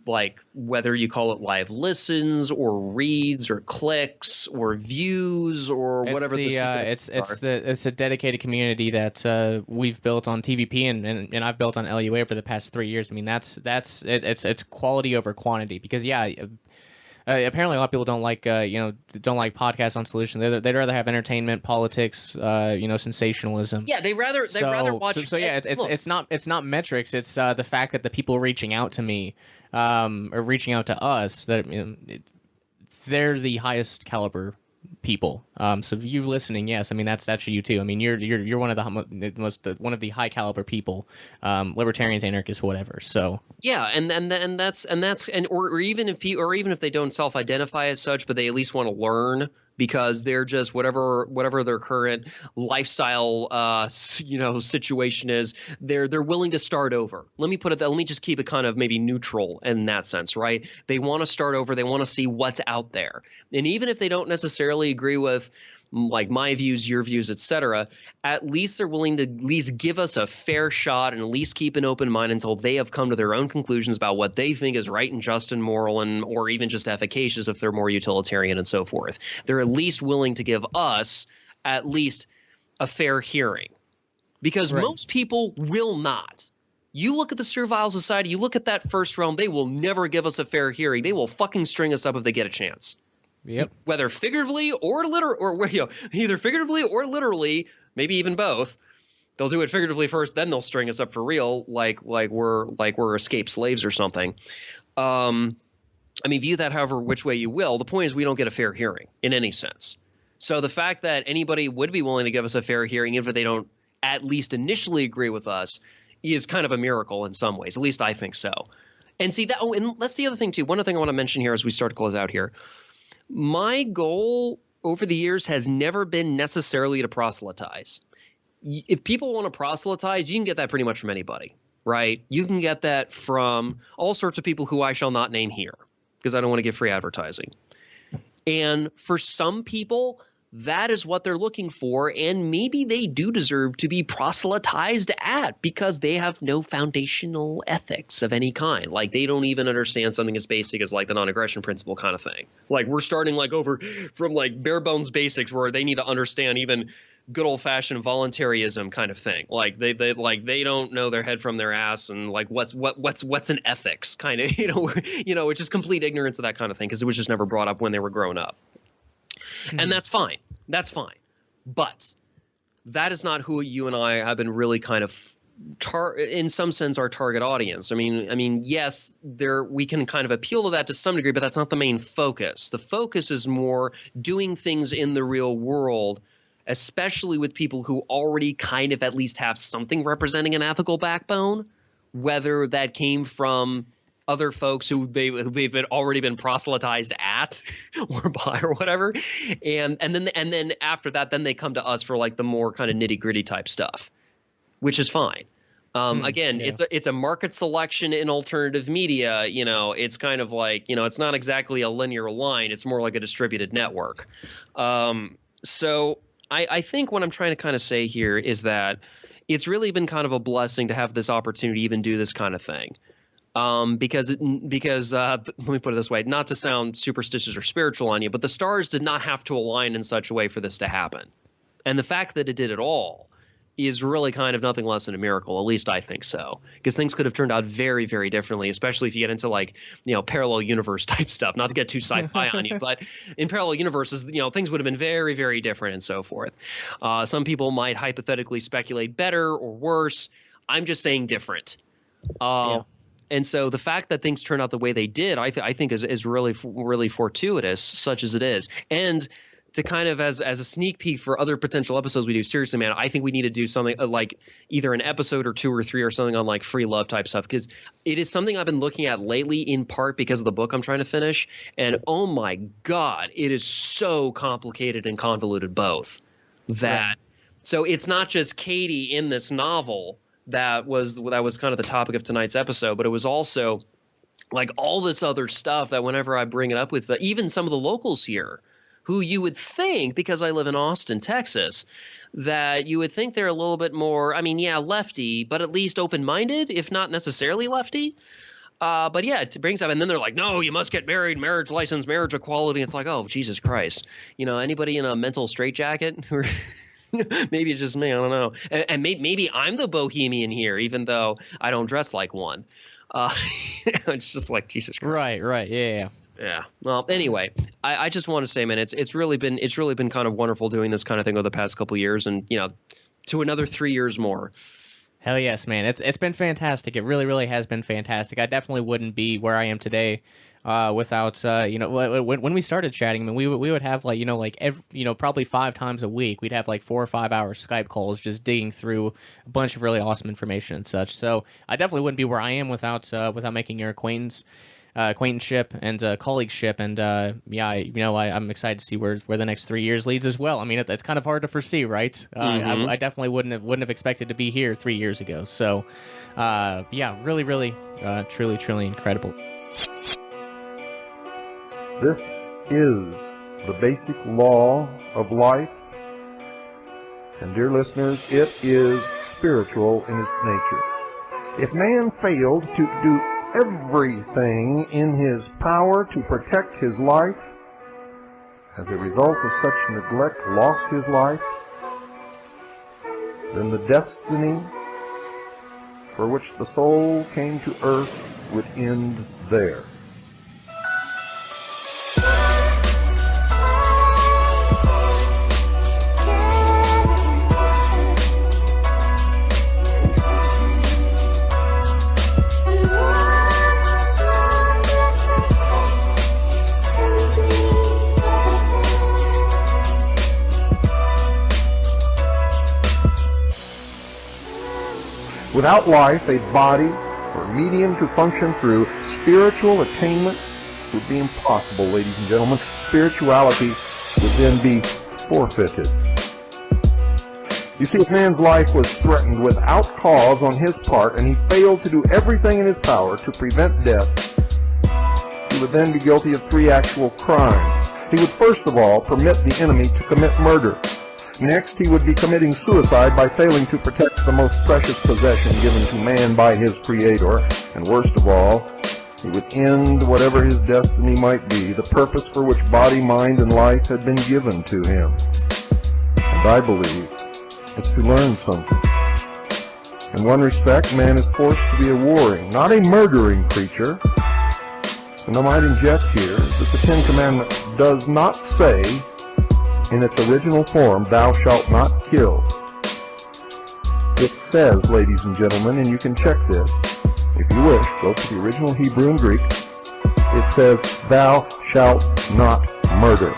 like whether you call it live listens or reads or clicks or views or whatever the specifics are. It's a dedicated community that we've built on TVP and I've built on LUA over the past 3 years. I mean, it's quality over quantity, because apparently a lot of people don't like podcasts on Solution. They'd rather have entertainment, politics, sensationalism. Yeah, they'd rather watch. It's not metrics. It's the fact that the people reaching out to me or reaching out to us, that they're the highest caliber people. So you listening, yes, I mean that's you too. I mean you're one of one of the high caliber people, libertarians, anarchists, whatever. So yeah, and even if they don't self-identify as such, but they at least want to learn, because they're just whatever their current lifestyle situation is, they're willing to start over. Let me just keep it kind of maybe neutral in that sense, right? They want to start over. They want to see what's out there. And even if they don't necessarily agree with like my views, your views, etc., at least they're willing to at least give us a fair shot and at least keep an open mind until they have come to their own conclusions about what they think is right and just and moral, and or even just efficacious if they're more utilitarian and so forth. They're at least willing to give us at least a fair hearing, because most people will not. You look at the Servile Society, you look at that first realm, they will never give us a fair hearing. They will fucking string us up if they get a chance. Yep. Whether figuratively or either figuratively or literally, maybe even both. They'll do it figuratively first, then they'll string us up for real, like we're escaped slaves or something. I mean, view that however which way you will. The point is we don't get a fair hearing in any sense. So the fact that anybody would be willing to give us a fair hearing, even if they don't at least initially agree with us, is kind of a miracle in some ways. At least I think so. And see that. Oh, and that's the other thing too. One other thing I want to mention here as we start to close out here. My goal over the years has never been necessarily to proselytize. If people want to proselytize, you can get that pretty much from anybody, right? You can get that from all sorts of people who I shall not name here, because I don't want to give free advertising. And for some people, that is what they're looking for, and maybe they do deserve to be proselytized at, because they have no foundational ethics of any kind. Like they don't even understand something as basic as like the non-aggression principle kind of thing. Like we're starting like over from like bare bones basics where they need to understand even good old fashioned voluntarism kind of thing. Like they don't know their head from their ass, and like what's an ethics kind of, it's just complete ignorance of that kind of thing, because it was just never brought up when they were growing up. And that's fine. That's fine. But that is not who you and I have been really kind of in some sense our target audience. I mean, yes, we can kind of appeal to that to some degree, but that's not the main focus. The focus is more doing things in the real world, especially with people who already kind of at least have something representing an ethical backbone, whether that came from other folks who they've already been proselytized at or by or whatever, and then after that, then they come to us for like the more kind of nitty gritty type stuff, which is fine. It's a market selection in alternative media. It's kind of like, it's not exactly a linear line. It's more like a distributed network. So I think what I'm trying to kind of say here is that it's really been kind of a blessing to have this opportunity to even do this kind of thing. Because let me put it this way, not to sound superstitious or spiritual on you, but the stars did not have to align in such a way for this to happen. And the fact that it did at all is really kind of nothing less than a miracle. At least I think so, because things could have turned out very, very differently, especially if you get into like, parallel universe type stuff, not to get too sci-fi on you, but in parallel universes, things would have been very, very different and so forth. Some people might hypothetically speculate better or worse. I'm just saying different. And so the fact that things turned out the way they did, I think is really fortuitous, such as it is. And to kind of as a sneak peek for other potential episodes we do, seriously, man, I think we need to do something like either an episode or 2 or 3 or something on like free love type stuff, because it is something I've been looking at lately, in part because of the book I'm trying to finish. And oh my God, it is so complicated and convoluted both that. Right. So it's not just Katie in this novel that was kind of the topic of tonight's episode, but it was also like all this other stuff that whenever I bring it up with even some of the locals here, who you would think, because I live in Austin, Texas, that you would think they're a little bit more, I mean, yeah, lefty, but at least open-minded, if not necessarily lefty. But yeah, it brings up, and then they're like, no, you must get married, marriage license, marriage equality. It's like, oh, Jesus Christ. You know, anybody in a mental straitjacket? Maybe it's just me, I don't know. And maybe I'm the bohemian here, even though I don't dress like one. It's just like, Jesus Christ. Right, yeah. Yeah. Well, anyway, I just want to say, man, it's really been kind of wonderful doing this kind of thing over the past couple of years, and to another 3 years more. Hell yes, man. It's been fantastic. It really, really has been fantastic. I definitely wouldn't be where I am today without when we started chatting. I mean, we would have probably 5 times a week we'd have like 4 or 5 hour Skype calls just digging through a bunch of really awesome information and such. So I definitely wouldn't be where I am without making your acquaintanceship and colleagueship, and I'm excited to see where the next 3 years leads as well. I mean, it's kind of hard to foresee, right? Mm-hmm. I definitely wouldn't have expected to be here 3 years ago. So, really, really, truly incredible. This is the basic law of life, and dear listeners, it is spiritual in its nature. If man failed to do everything in his power to protect his life, as a result of such neglect lost his life, then the destiny for which the soul came to earth would end there. Without life, a body or a medium to function through spiritual attainment would be impossible, ladies and gentlemen. Spirituality would then be forfeited. You see, if man's life was threatened without cause on his part, and he failed to do everything in his power to prevent death, he would then be guilty of 3 actual crimes. He would first of all permit the enemy to commit murder. Next, he would be committing suicide by failing to protect the most precious possession given to man by his Creator. And worst of all, he would end whatever his destiny might be, the purpose for which body, mind, and life had been given to him. And I believe it's to learn something. In one respect, man is forced to be a warring, not a murdering creature. And I might inject here that the Ten Commandments does not say, in its original form, thou shalt not kill. It says, ladies and gentlemen, and you can check this, if you wish, go to the original Hebrew and Greek, it says, thou shalt not murder.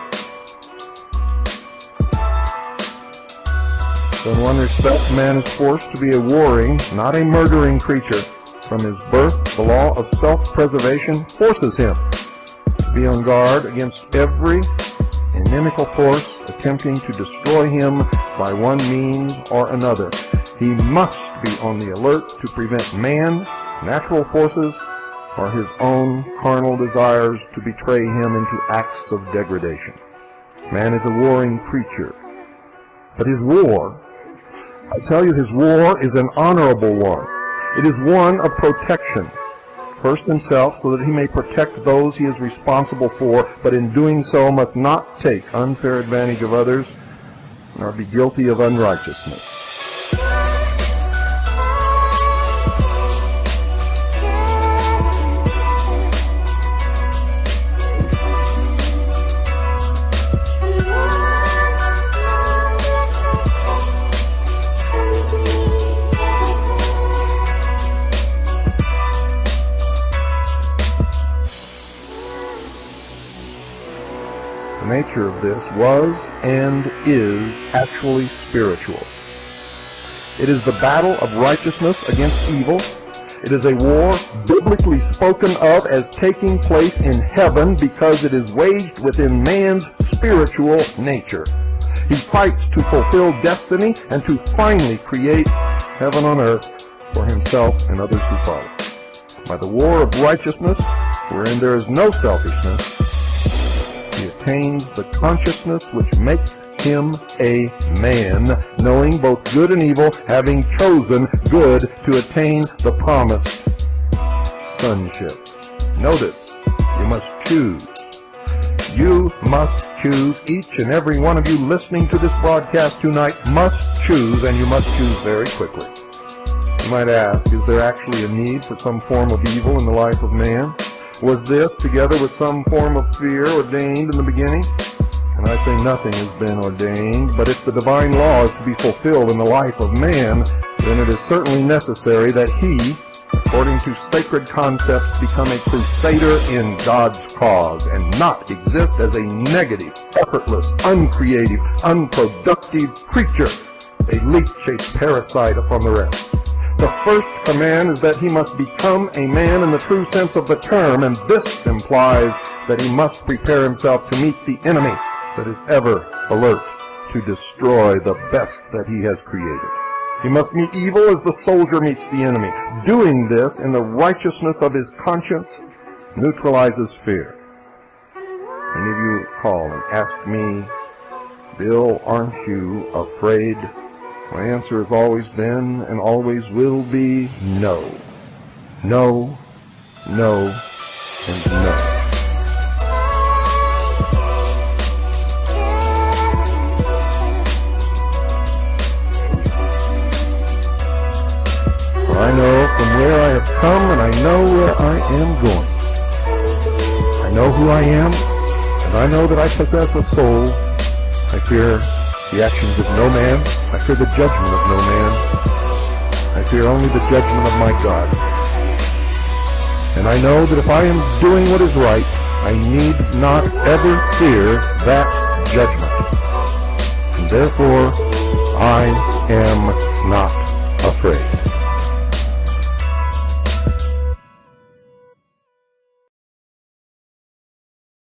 So in one respect, man is forced to be a warring, not a murdering creature. From his birth, the law of self-preservation forces him to be on guard against every inimical force attempting to destroy him by one means or another. He must be on the alert to prevent man, natural forces, or his own carnal desires to betray him into acts of degradation. Man is a warring creature. But his war, I tell you, his war is an honorable one. It is one of protection. First himself, so that he may protect those he is responsible for, but in doing so must not take unfair advantage of others, nor be guilty of unrighteousness. nature of this was and is actually spiritual. It is the battle of righteousness against evil. It is a war biblically spoken of as taking place in heaven because it is waged within man's spiritual nature. He fights to fulfill destiny and to finally create heaven on earth for himself and others who follow. By the war of righteousness, wherein there is no selfishness, he attains the consciousness which makes him a man, knowing both good and evil, having chosen good to attain the promised sonship. Notice, you must choose. You must choose. Each and every one of you listening to this broadcast tonight must choose, and you must choose very quickly. You might ask, is there actually a need for some form of evil in the life of man? Was this, together with some form of fear, ordained in the beginning? And I say nothing has been ordained, but if the divine law is to be fulfilled in the life of man, then it is certainly necessary that he, according to sacred concepts, become a crusader in God's cause and not exist as a negative, effortless, uncreative, unproductive creature, a leech-shaped parasite upon the rest. The first command is that he must become a man in the true sense of the term, and this implies that he must prepare himself to meet the enemy that is ever alert to destroy the best that he has created. He must meet evil as the soldier meets the enemy. Doing this in the righteousness of his conscience neutralizes fear. Many of you call and ask me, Bill, aren't you afraid? My answer has always been and always will be no. No, no, and no. I know from where I have come, and I know where I am going. I know who I am, and I know that I possess a soul. I fear the actions of no man. I fear the judgment of no man. I fear only the judgment of my God. And I know that if I am doing what is right, I need not ever fear that judgment. And therefore, I am not afraid.